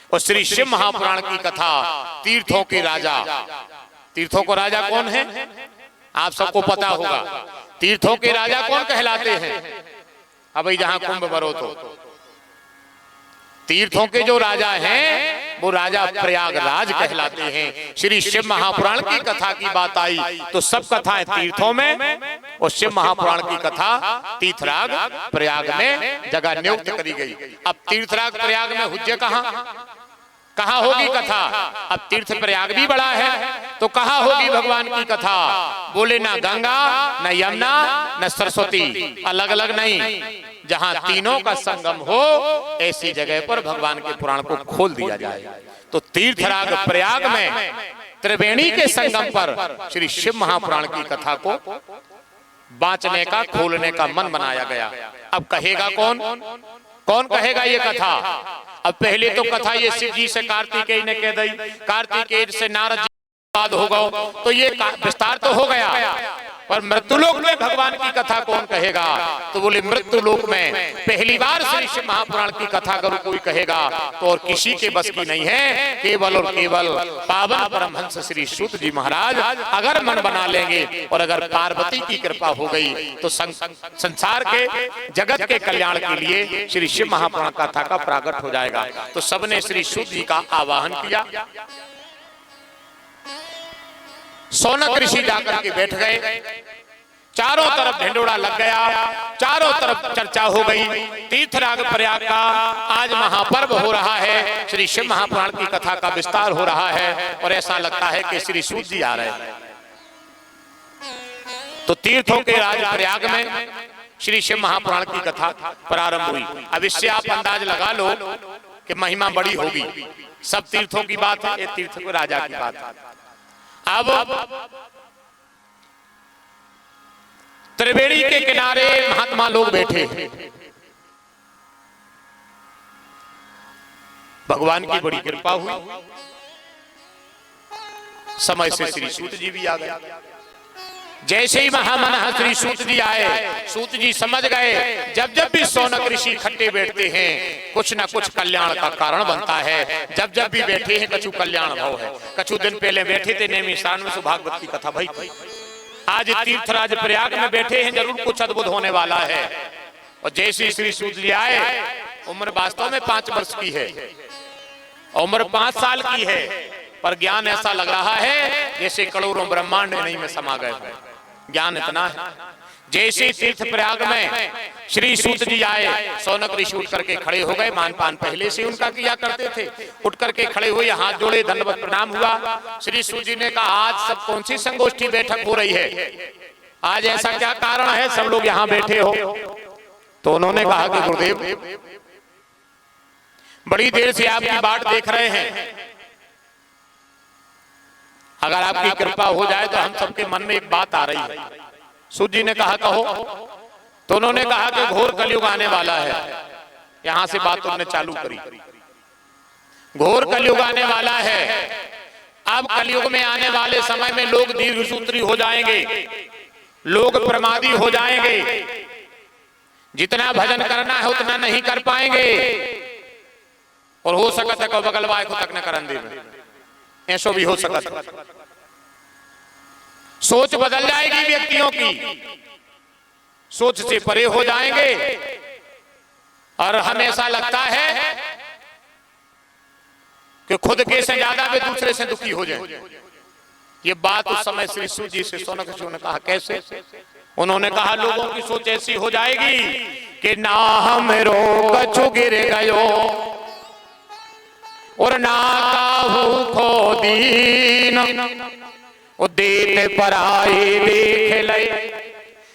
और श्री शिव महापुराण की कथा तीर्थों के राजा। तीर्थों को राजा कौन है आप सबको पता होगा। तीर्थों के राजा कौन कहलाते हैं? अब जहां कुंभ भरो तो तीर्थों के जो राजा हैं वो राजा प्रयागराज कहलाते हैं। श्री शिव महापुराण की कथा की बात आई तो सब कथाएं तीर्थों में और शिव महापुराण की कथा तीर्थराग प्रयाग में जगह नियुक्त करी गई। अब तीर्थराग प्रयाग में हुज्जे कहाँ होगी कथा? अब तीर्थ प्रयाग भी बड़ा है तो कहाँ होगी भगवान की कथा? बोले ना गंगा न यमुना न सरस्वती, अलग अलग नहीं, जहां तीनों का संगम हो ऐसी जगह पर भगवान के पुराण को खोल दिया जाए। तो तीर्थराग प्रयाग में त्रिवेणी के संगम पर श्री शिव महापुराण की कथा को बांचने का, खोलने का मन बनाया गया। अब कहेगा कौन? कौन कहेगा ये कथा? अब पहले तो कथा ये शिव जी से कार्तिकेय ने कह दी, कार्तिकेय से नारद जी बाद हो गए, तो ये विस्तार तो हो गया। पर मृत्युलोक में भगवान की कथा कौन कहेगा? तो बोले मृत्युलोक में पहली बार श्री शिव महापुराण की कथा अगर कोई कहेगा तो और किसी के बस की नहीं है, केवल और केवल पावन परमहंस श्री सूत जी महाराज अगर मन बना लेंगे और अगर पार्वती की कृपा हो गई तो संसार के जगत के कल्याण के लिए श्री शिव महापुराण कथा का प्रागट हो जाएगा। तो सबने श्री सूत जी का आवाहन किया। सौनक ऋषि जाकर के बैठ गए। चारों तरफ ढिंडोरा लग गया, चारों तरफ चर्चा हो गई। तीर्थराज प्रयाग का आज महापर्व हो रहा है, श्री शिव महापुराण की कथा का विस्तार हो रहा है और ऐसा लगता है कि श्री सूत जी आ रहे हैं। तो तीर्थों के राज प्रयाग में श्री शिव महापुराण की कथा प्रारंभ हुई। अब इससे आप अंदाज लगा लो कि महिमा बड़ी होगी। सब तीर्थों की बात है, ये तीर्थ को राजा की बात है। अब त्रिवेणी के किनारे महात्मा लोग बैठे, भगवान की बड़ी कृपा हुई, समय से श्री सूत जी भी आ गए। जैसे ही महामना श्री सूत जी आए, सूत जी समझ गए जब जब भी सौनक ऋषि इकट्ठे बैठते हैं कुछ ना कुछ कल्याण का कारण बनता है। जब जब भी बैठे हैं कछु कल्याण भाव है। कछु दिन पहले बैठे थे नेमी स्थान में सुभागवत की कथा भाई, आज तीर्थराज प्रयाग में बैठे हैं, जरूर कुछ अद्भुत होने वाला है। और जैसे श्री सूत जी आए, उम्र वास्तव में 5 वर्ष की है, उम्र 5 साल की है, पर ज्ञान ऐसा लग रहा है जैसे करोड़ों ब्रह्मांड नहीं में समा गए हैं। ज्ञान इतना है। जैसे तीर्थ प्रयाग में श्री सूत जी आए, सौनक ऋषि उठ करके खड़े हो गए। मानपान पहले से उनका किया करते थे। उठ करके खड़े हुए, हाथ जोड़े, दंडवत प्रणाम हुआ। श्री सूत जी ने कहा आज सब कौन सी संगोष्ठी बैठक हो रही है, आज ऐसा क्या कारण है सब लोग यहाँ बैठे हो? तो उन्होंने कहा कि गुरुदेव बड़ी देर से आपकी बाट देख रहे हैं, अगर आपकी कृपा हो जाए तो हम सबके मन में एक बात आ रही है। सूत जी ने कहा कहो। तो उन्होंने कहा कि घोर कलयुग आने वाला है। यहां से बात उन्होंने चालू करी, घोर कलयुग आने वाला है। अब कलयुग में आने वाले समय में लोग दीर्घसूत्री हो जाएंगे, लोग प्रमादी हो जाएंगे, जितना भजन करना है उतना नहीं कर पाएंगे, और हो सकता है बगल वाय को तक न करन दे, ऐसा भी हो सकता। सोच बदल जाएगी व्यक्तियों की, सोच से परे हो जाएंगे, और हमेशा लगता है कि खुद के से ज्यादा वे दूसरे से दुखी हो जाएं। ये बात उस समय श्री सूत जी से सौनक ऋषि ने कहा कैसे? उन्होंने कहा लोगों की सोच ऐसी हो जाएगी कि ना हम कछु गिर गयो और ना काहू खो दीन, ओ देते पराए देख ले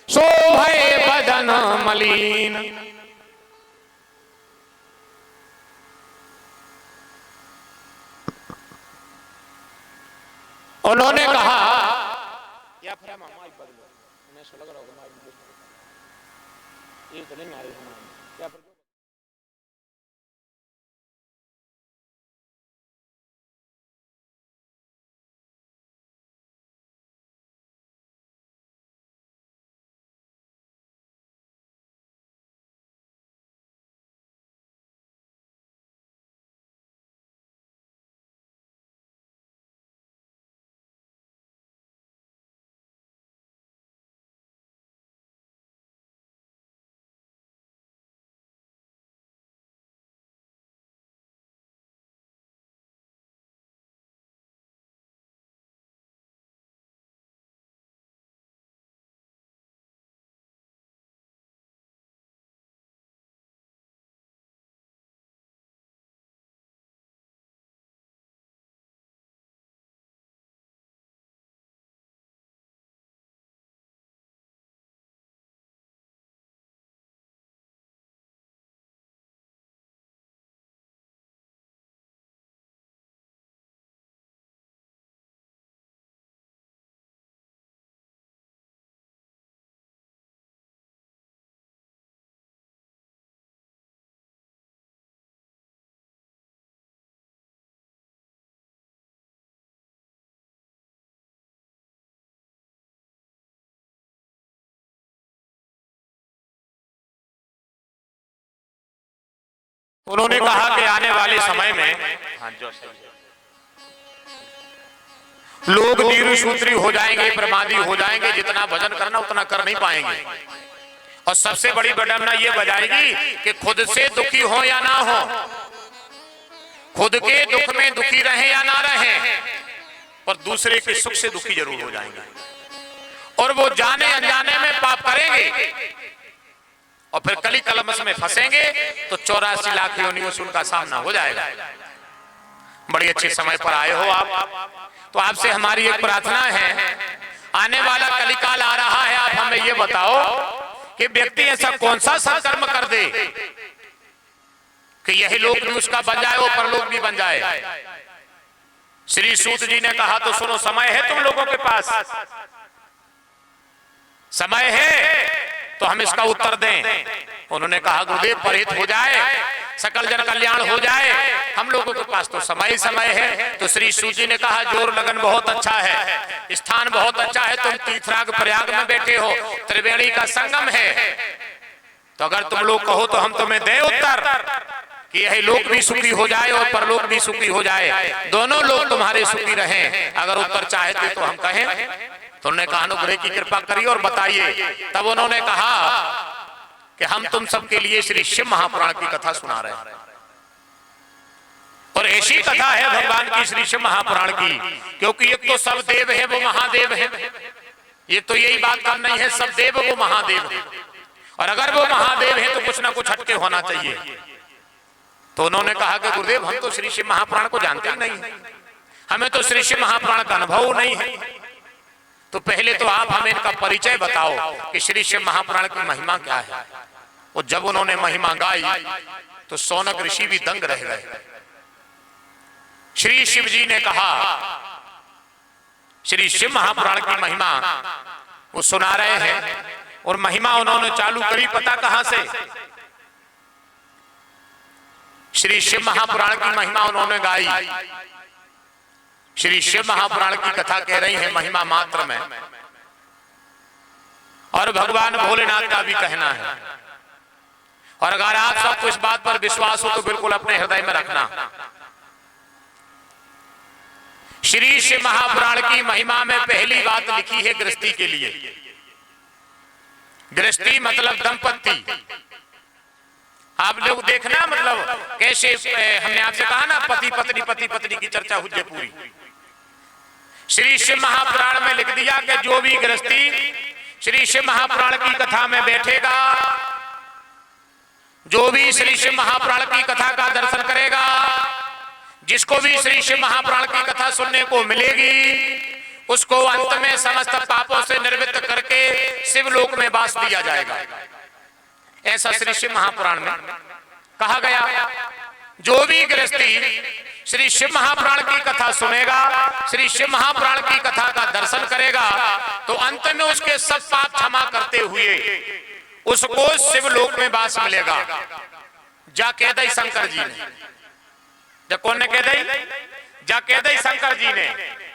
शोभे बदन मलिन। उन्होंने कहा या फिर हम माइक बदलो, उन्हें ऐसा लग रहा होगा माइक ये तो नहीं आ रही है या फिर उन्होंने कहा कि आने वाले समय में लोग दीर्घसूत्री हो जाएंगे, प्रमादी हो जाएंगे, जितना भजन करना उतना कर नहीं पाएंगे, और सबसे बड़ी विडंबना ये बजाएगी कि खुद से दुखी हो या ना हो, खुद के दुख में दुखी रहे या ना रहे, और दूसरे के सुख से दुखी जरूर हो जाएंगे, और वो जाने अनजाने में पाप करेंगे और फिर कली कलमस में फंसेंगे तो 84 लाख योनियों से उनका सामना हो जाएगा। बड़ी अच्छे समय पर आए हो आप, तो आपसे हमारी एक प्रार्थना है, आने वाला कलिकाल आ रहा है, आप हमें ये बताओ कि व्यक्ति ऐसा कौन सा सत्कर्म कर दे कि यही लोक भी उसका बन जाए, वो परलोक भी बन जाए। श्री सूत जी ने कहा तो सुनो, समय है तुम लोगों के पास, समय है तो हम इसका उत्तर दें। उन्होंने कहा गुरुदेव परहित हो जाए, सकल जन कल्याण हो जाए, हम लोगों के पास तो समय ही समय है। तो श्री सूत जी ने कहा जोर लगन बहुत अच्छा है, स्थान बहुत अच्छा है, तुम तीर्थराग प्रयाग में बैठे हो, त्रिवेणी का संगम है, तो अगर तुम लोग कहो तो हम तुम्हें दें उत्तर कि यही लोक भी सुखी हो जाए और परलोक भी सुखी हो जाए, दोनों लोग तुम्हारे सुखी रहें। अगर उत्तर चाहते तो हम कहें। तो उन्होंने कहा अनुग्रह की कृपा करिए और बताइए। तब उन्होंने कहा कि हम तुम सबके लिए श्री शिव महापुराण की कथा सुना रहे हैं, और ऐसी कथा है भगवान की श्री शिव महापुराण की, क्योंकि एक तो सब देव है वो महादेव है, ये तो यही बात कम नहीं है, सब देव वो महादेव है, और अगर वो महादेव है तो कुछ ना कुछ हटके होना चाहिए। तो उन्होंने कहा कि गुरुदेव हम तो श्री शिव महापुराण को जानते ही नहीं, हमें तो श्री शिव महापुराण का अनुभव नहीं है, तो पहले तो आप हमें इनका परिचय बताओ कि श्री शिव महापुराण की महिमा क्या है। और जब उन्होंने महिमा गाई तो सौनक ऋषि भी दंग रह गए। श्री शिव जी ने कहा, श्री शिव महापुराण की महिमा वो सुना रहे हैं, और महिमा उन्होंने चालू करी पता कहां से। श्री शिव महापुराण की महिमा उन्होंने गाई। श्री शिव महापुराण की कथा कह रही है महिमा मात्र में, और भगवान भोलेनाथ का भी कहना है। और अगर आप सबको इस बात पर विश्वास हो तो बिल्कुल अपने हृदय में रखना। श्री शिव महापुराण की महिमा में पहली बात लिखी है गृहस्थी के लिए। गृहस्थी मतलब दंपत्ति। आप लोग देखना मतलब कैसे, हमने आपसे कहा ना पति पत्नी की चर्चा हुई है पूरी। श्री शिव महापुराण में लिख दिया कि जो भी गृहस्थी श्री शिव महापुराण की कथा में बैठेगा, जो भी श्री शिव महापुराण की कथा का दर्शन करेगा, जिसको भी श्री शिव महापुराण की कथा सुनने को मिलेगी, उसको अंत में समस्त पापों से निर्वृत्त करके शिवलोक में वास दिया जाएगा। ऐसा श्री शिव महापुराण में कहा गया। जो भी गृहस्थी श्री शिव महापुराण की कथा सुनेगा, श्री शिव महापुराण की कथा का दर्शन करेगा, तो अंत में उसके सब पाप क्षमा करते हुए उसको शिवलोक में वास मिलेगा। जा कह दई शंकर जी ने, जब कौन ने कह दई, जा कह दई शंकर जी ने।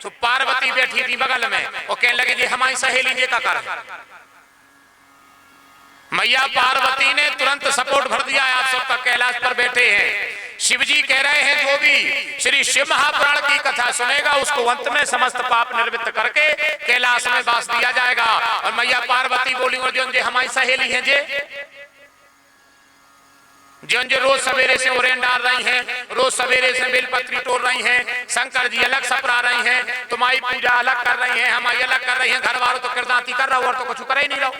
तो पार्वती बैठी थी बगल में और कहने लगे जी हमारी सहेली जी का कर। मैया पार्वती ने तुरंत सपोर्ट भर दिया, आप सबका कैलाश पर बैठे हैं। शिव जी कह रहे हैं जो भी श्री शिव महापुराण की कथा सुनेगा उसको अंत में समस्त पाप निर्वृत्त करके कैलाश में वास दिया जाएगा। और मैया पार्वती बोली और जो हमारी सहेली है जो रोज सवेरे से ओरेन डाल रही हैं, रोज सवेरे से बेलपत्री तोड़ रही हैं, शंकर जी अलग सपरा रही हैं, तुम्हारी पूजा अलग कर रही हैं, हमारी अलग कर रही हैं, घर वालों तो किरदाती कर रहा हो और तो कुछ कर ही नहीं रहो।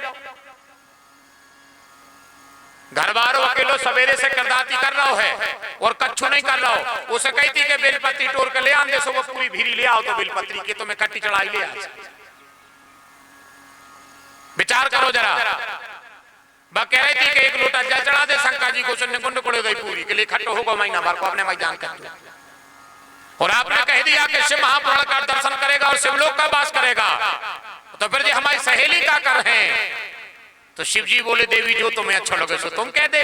घर वालों अकेलो सवेरे से करदाती कर रहा है और कच्छु नहीं कर रहा हो। उसे कहती कि बेलपत्री तोड़ के ले आने सो, वो पूरी भीरी ले आओ तो बेलपत्री की तुम्हें कट्टी चढ़ाई ले आज। विचार करो जरा। वह कह रही थी कि एक लोटा जल चढ़ा दे शंकर जी को, सुनने गुंड कोड़े गई पूरी के लिए खट्टो होगा महीना भर को अपने मैदान कर। और आपने कह दिया कि शिव महापुराण का दर्शन करेगा और शिवलोक का वास करेगा, तो फिर जो हमारी सहेली का कर है। तो शिव जी बोले देवी जो तुम्हें अच्छा लगे सो तुम कह दे,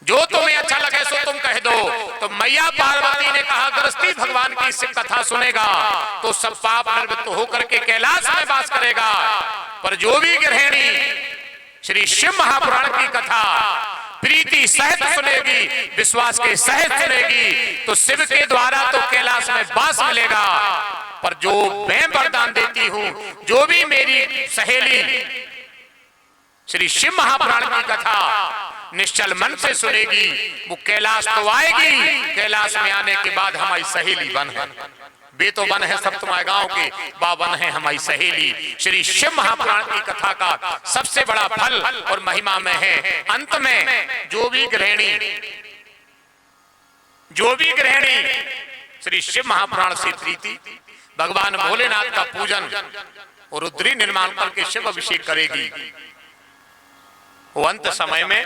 जो तुम्हें अच्छा लगे सो तुम कह दो। तो मैया पार्वती ने कहा गृहस्थी भगवान की शिव कथा सुनेगा तो सब पाप निवृत्त होकर के कैलाश में वास करेगा। पर जो भी गृहिणी श्री शिव महापुराण की कथा प्रीति सहित सुनेगी, विश्वास के सहित सुनेगी, तो शिव के द्वारा तो कैलाश में वास मिलेगा। पर जो मैं वरदान देती हूं, जो भी मेरी सहेली श्री शिव महापुराण की कथा निश्चल मन से सुनेगी, वो कैलाश तो आएगी, कैलाश में आने के बाद हमारी सहेली बन है। वे तो वन है सब तुम्हारे गांव के, बावन है हमारी सहेली। श्री शिव महापुराण की कथा का सबसे बड़ा फल और महिमा में है अंत में जो भी गृहिणी श्री शिव महापुराण से प्रीति भगवान भोलेनाथ का पूजन और रुद्री निर्माण करके शिव अभिषेक करेगी, वो अंत समय में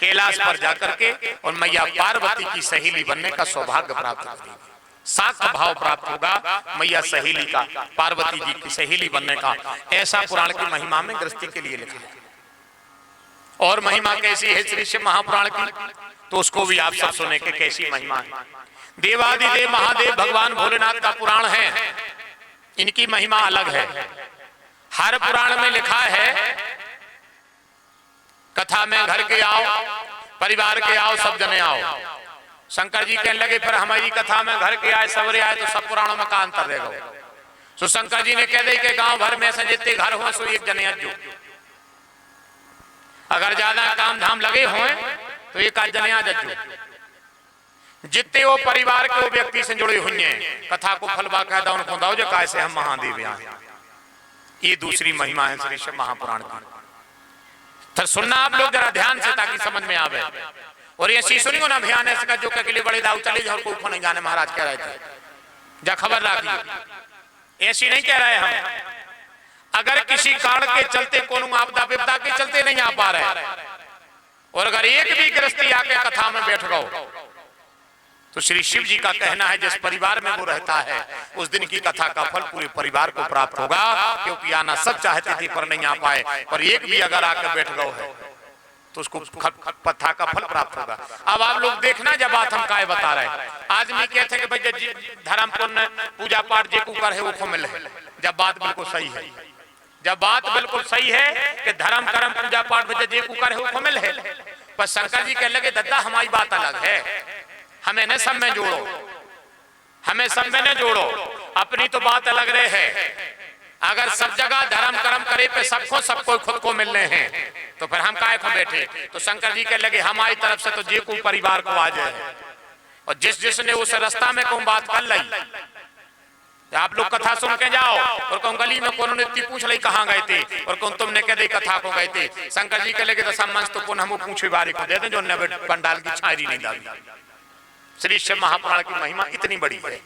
कैलाश पर जाकर के और मैया पार्वती की सहेली बनने का सौभाग्य प्राप्त करेगी। साक्ष्य भाव प्राप्त होगा मैया सहेली का, पार्वती जी की सहेली बनने का। ऐसा पुराण की महिमा में गृहस्थी के लिए लिखा है। और महिमा कैसी है श्री शिव महापुराण की, तो उसको भी आप सब सुने के कैसी महिमा है। देवादिदेव महादेव भगवान भोलेनाथ का पुराण है, इनकी महिमा अलग है। हर पुराण में लिखा है कथा में घर के आओ, परिवार के आओ, सब जने आओ। शंकर जी कहने लगे फिर हमारी कथा में घर के आए सवरे आए तो सब पुराणों में का अंतर रहेगा। तो शंकर जी ने कह दे कि गांव भर में से जितने घर हो सो एक जने अज्जो, अगर ज्यादा काम धाम लगे हों तो एक आध जने आज अज्जो। जितने वो परिवार के वो व्यक्ति से जुड़े हुए हैं कथा को फलवा कहता उनको दाओ जो कैसे हम महादेव यहाँ। ये दूसरी महिमा है श्री शिव महापुराण की। तो सुनना आप लोग जरा ध्यान से ताकि समझ में आवे। और ऐसी सुनियो ना ध्यान ऐसा जो के लिए बड़े दाऊ चले जाओ कोई नहीं जाने महाराज कह रहे थे जा खबर रखिए, ऐसी नहीं कह रहे हम। अगर किसी कारण के चलते कोनो आपदा विपदा के चलते नहीं आ पा रहे और अगर एक भी गृहस्थी आके कथा में बैठ गओ तो श्री शिव जी का कहना है जिस परिवार में वो रहता है उस दिन की कथा का फल पूरे परिवार को प्राप्त होगा, क्योंकि आना सब चाहते थे पर नहीं आ पाए, पर एक भी अगर आकर बैठ गओ है तो उसको कथा का फल प्राप्त होगा। अब आप लोग देखना जब बात हम काय बता रहे हैं, आदमी कहते हैं कि भाई धर्म पुण्य पूजा पाठ जे कुकर है वो खुमिल है। जब बात बिल्कुल सही है, जब बात बिल्कुल सही है कि धर्म कर्म पूजा पाठ जे कुकर है वो खुमिल है, पर शंकर जी कहने लगे दद्दा हमारी बात अलग है, हमें न सब में जोड़ो, हमें सब में न जोड़ो, अपनी तो बात अलग रहे है। अगर सब जगह धर्म कर्म करे पे सबको खुद को मिलने हैं तो फिर हम काहे को बैठे। तो शंकर जी के लगे हमारी तरफ से तो जे को परिवार को आ जाए और जिसने उस रास्ता में कौन बात कर ली। आप लोग कथा सुन के जाओ और कौन गली में कौन ने पूछ ली कहाँ गए थे और कौन तुमने कह दी कथा को गए थे। शंकर जी के लगे तो सम्मान तो कौन हम पूछे बारे को दे दे जो पंडाल की छायरी नहीं डाली। श्री शिव महापुराण की महिमा इतनी बड़ी है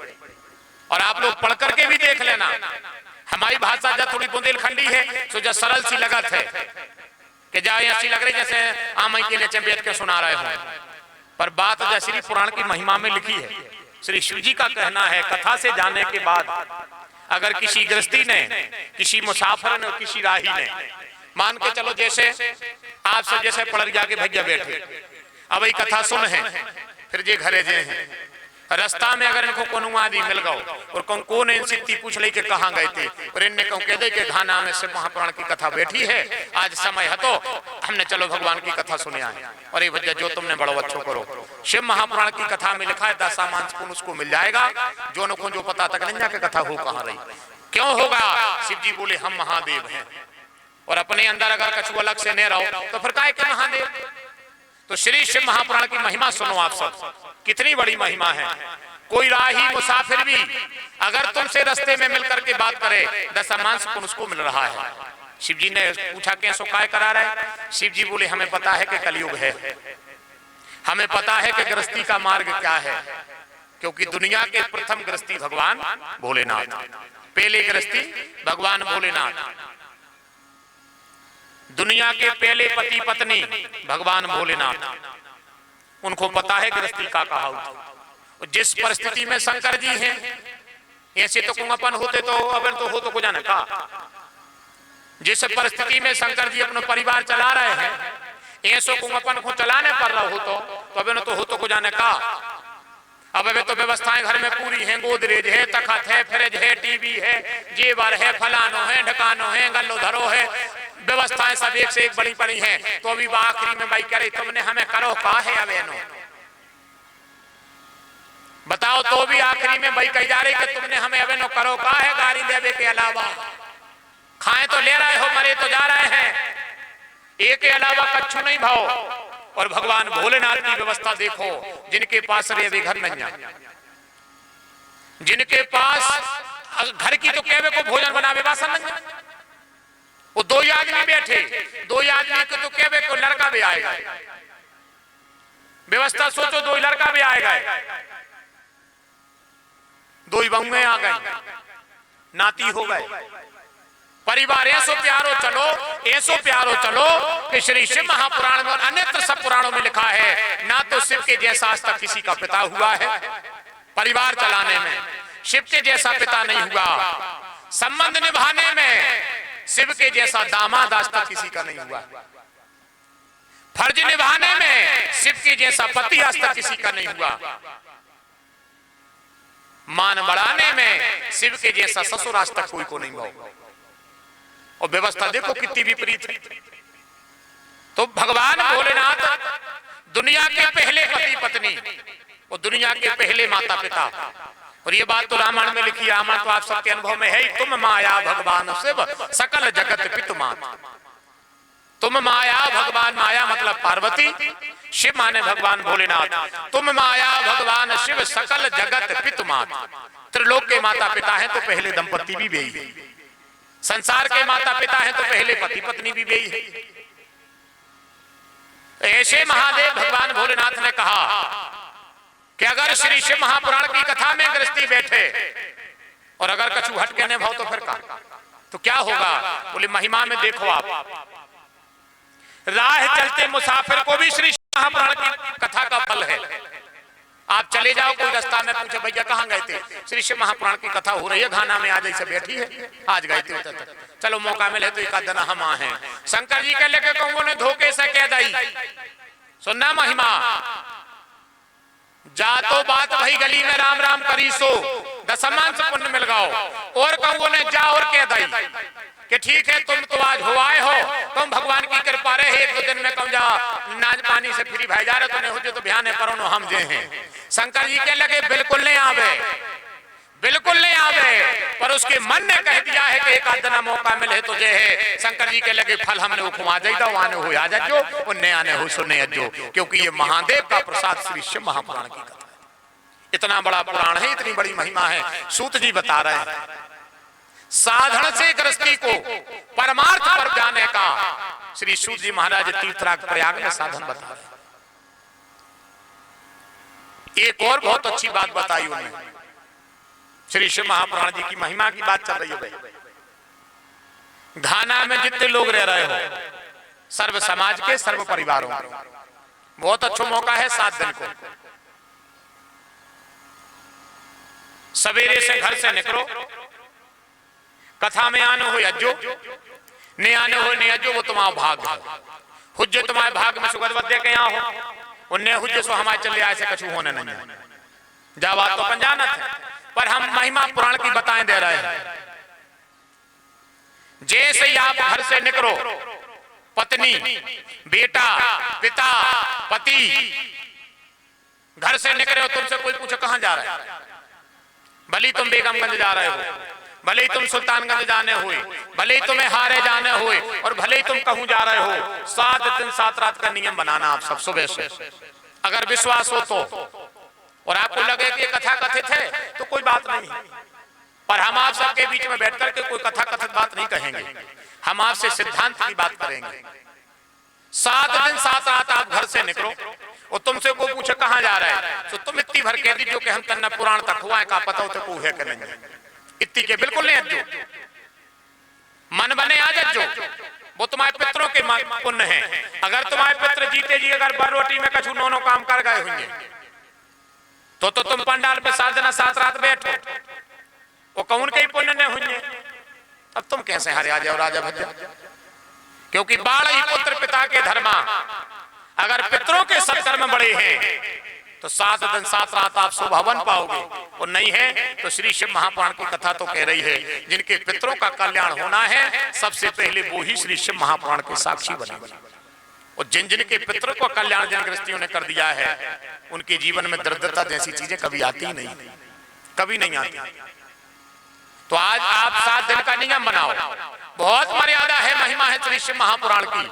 और आप लोग पढ़ करके भी देख लेना। हमारी भाषा जब थोड़ी बुंदेलखंडी है तो जब सरल सी लगत है कि जाए ऐसी लग रही जैसे आमई के नीचे बैठ के सुना रहे हो, पर बात जैसी श्री पुराण की महिमा में लिखी है। श्री शिव जी का कहना है कथा से जाने के बाद अगर किसी गृहस्थी ने, किसी मुसाफिर ने, किसी राही ने, मान के चलो जैसे आप सब जैसे पड़रिया के भैया बैठे अब ये कथा सुन है फिर जे घरे जे हैं रास्ता में अगर इनको कोनो आदि मिल गओ और कौन इनसे पूछ ले कि कहाँ गए थे और इनने कहूँ कह दे कि घाना में शिव महापुराण की कथा बैठी है, आज समय है तो हमने चलो भगवान की कथा सुने आए। और ये भैया जो तुमने बड़ो अच्छो करो। शिव महापुराण की कथा में लिखा है दशामांश पुण्य उसको मिल जाएगा जो नको जो पता तक नहीं जाके कथा हो कहाँ रही क्यों होगा। शिव जी बोले हम महादेव हैं और अपने अंदर अगर कछु अलग से नहीं रहो तो फिर काहे के महादेव। तो श्री शिव महापुराण की महिमा सुनो आप सब, कितनी बड़ी महिमा है। कोई राही मुसाफिर भी अगर तुमसे रास्ते में मिलकर के बात करे दशामांश पुण्य उसको मिल रहा है। शिव जी ने पूछा कैसो काय करा रहे। शिव जी बोले हमें पता है कि कलयुग है, हमें पता है कि गृहस्थी का मार्ग क्या है, क्योंकि दुनिया के प्रथम गृहस्थी भगवान भोलेनाथ, पहले गृहस्थी भगवान भोलेनाथ, दुनिया के पहले पति पत्नी भगवान भोलेनाथ, उनको पता है गृहस्थी का कहा। जिस परिस्थिति में शंकर जी हैं ऐसे तो कुंगपन होते तो अब तो हो तो को जाने का। जिस परिस्थिति में शंकर जी अपना परिवार चला रहे हैं ऐसो कुंगपन को चलाने पर रहा हो तो अब तो हो तो को जाने का। अब अभी तो व्यवस्थाएं घर में पूरी हैं, गोदरेज है, तखत है, फ्रिज है, टीवी है, जेवर है, फलानो है, ढकानो है, गल्लो धरो है, व्यवस्थाएं सब एक से एक बड़ी पड़ी हैं। तो अभी आखिरी में भाई करे तुमने हमें करो का है अब एनो बताओ। तो भी आखिरी में भाई कही जा रही कि तुमने हमें अब एनो करो का है, गाड़ी देवे के अलावा खाए तो ले रहे हो, मरे तो जा रहे हैं, एक के अलावा कच्छु नहीं भाव। और भगवान भोलेनाथ की व्यवस्था देखो जिनके पास रे भी घर नहीं है। जिनके पास घर की तो कहवे को भोजन बनावे वासन नहीं, वो दो ही आदमी बैठे, दो ही आदमी को तो कहवे को लड़का भी आएगा, व्यवस्था सोचो, दो ही लड़का भी आएगा, दो ही बहुएं आ गई, नाती हो गए, परिवार ऐसो प्यारो चलो, ऐसो प्यारो चलो कि श्री शिव महापुराण में और अन्यत्र सब पुराणों में लिखा है, ना तो शिव के जैसा आज तक किसी का पिता हुआ है परिवार चलाने में, शिव के जैसा पिता नहीं हुआ, संबंध निभाने में शिव के जैसा दामाद आज तक किसी का नहीं हुआ, फर्ज निभाने में शिव के जैसा पति आज तक किसी का नहीं हुआ, मान बढ़ाने में शिव के जैसा ससुर आज तक कोई को नहीं हुआ। और व्यवस्था देखो कितनी विपरीत है। तो भगवान भोलेनाथ दुनिया के पहले पति पत्नी और दुनिया के पहले माता पिता, और ये बात तो रामायण में लिखी है, रामायण तो आप सबके अनुभव में है, तुम माया भगवान शिव सकल जगत पितु माता, तुम माया भगवान, माया मतलब पार्वती, शिव माने भगवान भोलेनाथ, तुम माया भगवान शिव सकल जगत पितु माता, त्रिलोक के माता पिता हैं तो पहले दंपति भी बेई है, संसार के माता पिता हैं तो पहले पति पत्नी भी बेई है। ऐसे महादेव भगवान भोलेनाथ ने कहा कि अगर श्री शिव महापुराण की कथा में गृहस्थी बैठे और अगर कछु हट के न भाव तो फिर का तो क्या होगा? बोले महिमा में देखो आप, राह चलते मुसाफिर को भी श्री शिव महापुराण की कथा का फल है। आप चले जाओ, कोई रास्ता में पूछे भैया कहाँ गए थे, श्री शिव महापुराण की कथा हो रही है घाना में, आज ऐसे बैठी है, आज गए थे, चलो मौका मिले तो एक आध दिन हम आए। शंकर जी के लेके कहूँ ने धोखे से कह दी, सुनना महिमा, जा तो बात वही गली में राम राम करी सो दसमान से पुण्य मिल गाओ, और कहूँ ने जा और कह दी कि ठीक है तुम तो आज हो आए हो, तुम भगवान की कृपा रहे, एक दो दिन में कम जा नाच पानी से फ्री भाई जा रहे, तो नहीं हो तो ध्यान करो न हम जे हैं। शंकर जी के लगे बिल्कुल नहीं आवे, बिल्कुल नहीं आवे, पर उसके मन ने कह दिया है कि एक आध दिन मौका मिले तो जे है। शंकर जी के लगे फल हमने उखमा जाइदा आने हो आ जाजो, उन्ने आने हो सुने अज्जो, क्योंकि ये महादेव का प्रसाद श्री शिव महापुराण की कथा, इतना बड़ा पुराण है, इतनी बड़ी महिमा है। सूत जी बता रहे हैं साधन से गृहस्थी को परमार्थ पर जाने का श्री सूत जी महाराज तीर्थराज प्रयाग में साधन बता रहे हैं। एक और बहुत अच्छी बात बताई उन्होंने, श्री शिव महापुराण जी की महिमा की बात चल रही है। घाना में जितने लोग रह रहे हो, सर्व समाज के सर्व परिवारों के, बहुत अच्छा मौका है 7 दिन को, सवेरे से घर से निकलो, कथा में आने हो अज्जो, ने आने हो ने अज्जो, वो तुम्हारा भाग है, हुज्जे तुम्हारे भाग में सुगत दे के यहाँ हो, उन्हें हुज्जे सो हमारे चले आए से कछु होने नहीं है, जा बात तो पंजानत है, पर हम महिमा पुराण की बताएं दे रहे हैं। जैसे ही आप घर से निकलो, पत्नी, बेटा, पिता, पति घर से निकले हो, तुमसे कोई पूछे कहां जा रहे हैं, भले तुम बेगमगंज जा रहे हो, भले ही तुम सुल्तानगंज जाने हुए, भले ही तुम्हें हारे जाने हुए, और भले ही तुम कहूं जा रहे हो, 7 दिन 7 रात का नियम बनाना आप सब सुबह से, अगर विश्वास हो तो, और आपको लगे कि कथा कथित है तो कोई बात नहीं, पर हम आप सबके बीच में बैठकर के कोई कथा कथित बात नहीं कहेंगे, हम आपसे सिद्धांत की बात करेंगे। 7 दिन 7 रात आप घर से निकलो और तुमसे कोई पूछे कहां जा रहा है, तो तुम इतनी भर कह दीजिए कि हम तन्ना पुराण तक हुआ है का पता हो तो को है करेंगे, इतनी के बिल्कुल नहीं अज्जो, मन बने आ जज्जो, वो तुम्हारे पितरों के पुण्य है। अगर तुम्हारे पितर जीते जी अगर बररोटी में कछु नौनो काम कर गए होंगे तो तुम पंडाल पे 7 दिन 7 रात बैठो, वो कौन के ही पुण्य ने हुए, अब तुम कैसे हारे आ जाओ राजा भज्जा, क्योंकि बाल ही पुत्र पिता के धर्मा, अगर पितरों के सत्कर्म बड़े हैं तो 7 दिन 7 रात आप सुभवन पाओगे, और नहीं है तो श्री शिव महापुराण की कथा तो कह रही है जिनके पितरों का कल्याण होना है सबसे पहले वो ही श्री शिव महापुराण के साक्षी बनेंगे, और जिन जिनके पितरों का कल्याण जिन गृहस्थियों ने कर दिया है उनके जीवन में दरिद्रता जैसी चीजें कभी आती ही नहीं, कभी नहीं आती। तो आज आप 7 दिन का नियम बनाओ, बहुत मर्यादा है, महिमा है श्री शिव महापुराण की।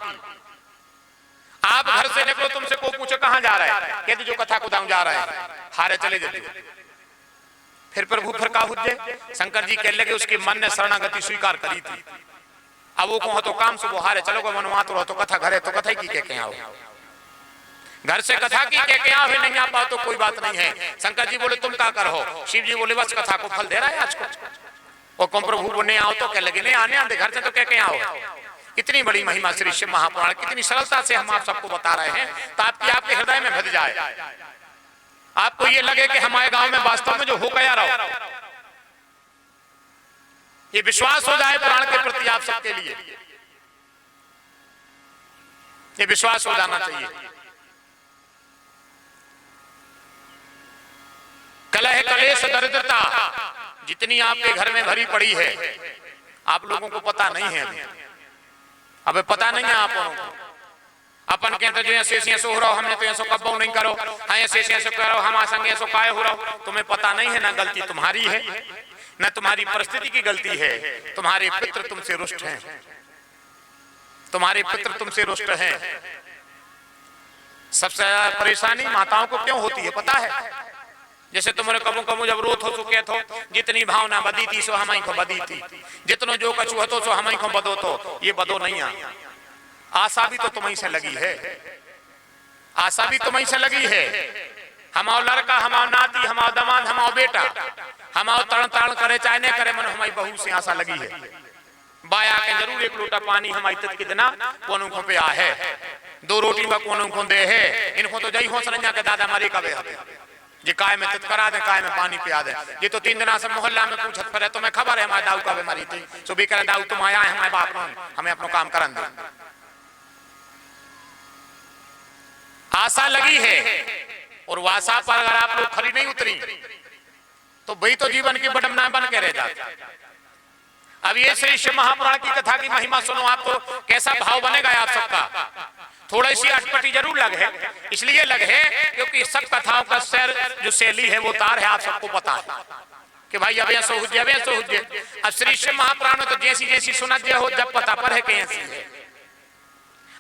आप घर से निकलो, तुमसे कोई पूछे कहां जा रहा है, कहते जो कथा को जा रहा है, हारे चले जाते, फिर प्रभु फिर का हुज्जे शंकर जी कह लगे उसके मन ने शरणागति स्वीकार करी थी। अब वो को तो काम से वो हारे चलो मनवा तो तो कथा घरे तो कथा की कह आओ, घर से कथा की कह आओ, नहीं आ पाओ तो कोई बात नहीं है। शंकर जी बोले तुम क्या करो, शिव जी बोले बस कथा को फल दे रहा है आज को। और कौन प्रभु बोले आओ तो कह लगे नहीं आने आते घर से तो कह आओ। इतनी बड़ी महिमा श्री शिव महापुराण कितनी सरलता से हम आप सबको बता रहे हैं ताकि आपके हृदय में भज जाए, आपको ये लगे कि हमारे गांव में वास्तव में जो हो गया रहो, ये विश्वास हो जाए पुराण के प्रति आप सबके लिए, ये विश्वास हो जाना चाहिए। कलह कलेश दरिद्रता जितनी आपके घर में भरी पड़ी है आप लोगों को पता नहीं है, अबे पता नहीं है आप लोगों को। अपन कहते जो ऐसे ऐसे हो रहा हमने तो ऐसा कब्बो नहीं करो, ऐसे ऐसे करो हम संग ऐसा काय हो रहा, तुम्हें पता नहीं है ना गलती तुम्हारी है न तुम्हारी परिस्थिति की गलती है। तुम्हारे पितृ तुमसे रुष्ट हैं, तुम्हारे पितृ तुमसे रुष्ट हैं। सबसे ज्यादा परेशानी माताओं को क्यों होती है पता है? जैसे तुम्हारे कबू कबू जब रोत हो चुके थो, जितनी भावना बदी थी सो हमारी को बदी थी, जितनो जो कछु हतो सो हमारी को बदो तो ये बदो नहीं आ। आशा भी तो तुम्हीं से लगी है, आशा भी तुम्हीं से लगी है। हमाओ लड़का हमाओ नाती हमाओ दमाद हमाओ बेटा हमाओ तरण तारण करे चाहे नहीं करे मन हमारी बहू से आशा लगी है। बाया के जरूर एक लोटा पानी हमारी तक कितना कोनों को पे आ है, दो रोटी व कोनों को दे है। इनको तो जई हो सरंजा के दादा मारी कबे जे काय में तित करा दे काय में पानी पिया दे। ये तो 3 दिन से मोहल्ला में पूछत पर है तुम्हें खबर है हमारे दाऊ कबे मारी थी, सो भी करे दाऊ तुम आया है हमारे बाप हमें अपना काम करन दे। आशा लगी है और वासा पर अगर आप लोग खरी नहीं उतरी तो वही तो जीवन की बडमना बन के रह जाती। अब ये श्री शिव महापुराण की कथा की महिमा सुनो, आपको कैसा भाव बनेगा आप सबका। थोड़ी सी अटपटी जरूर लग है, इसलिए लग है क्योंकि सब कथाओं का सैर जो शैली है वो तार है, आप सबको पता है कि भाई अब ऐसा हुज्जे अब ऐसा हुज्जे। अब श्री शिव महापुराण में तो जैसी जैसी सुनत हो जब पता पर है कैसी है।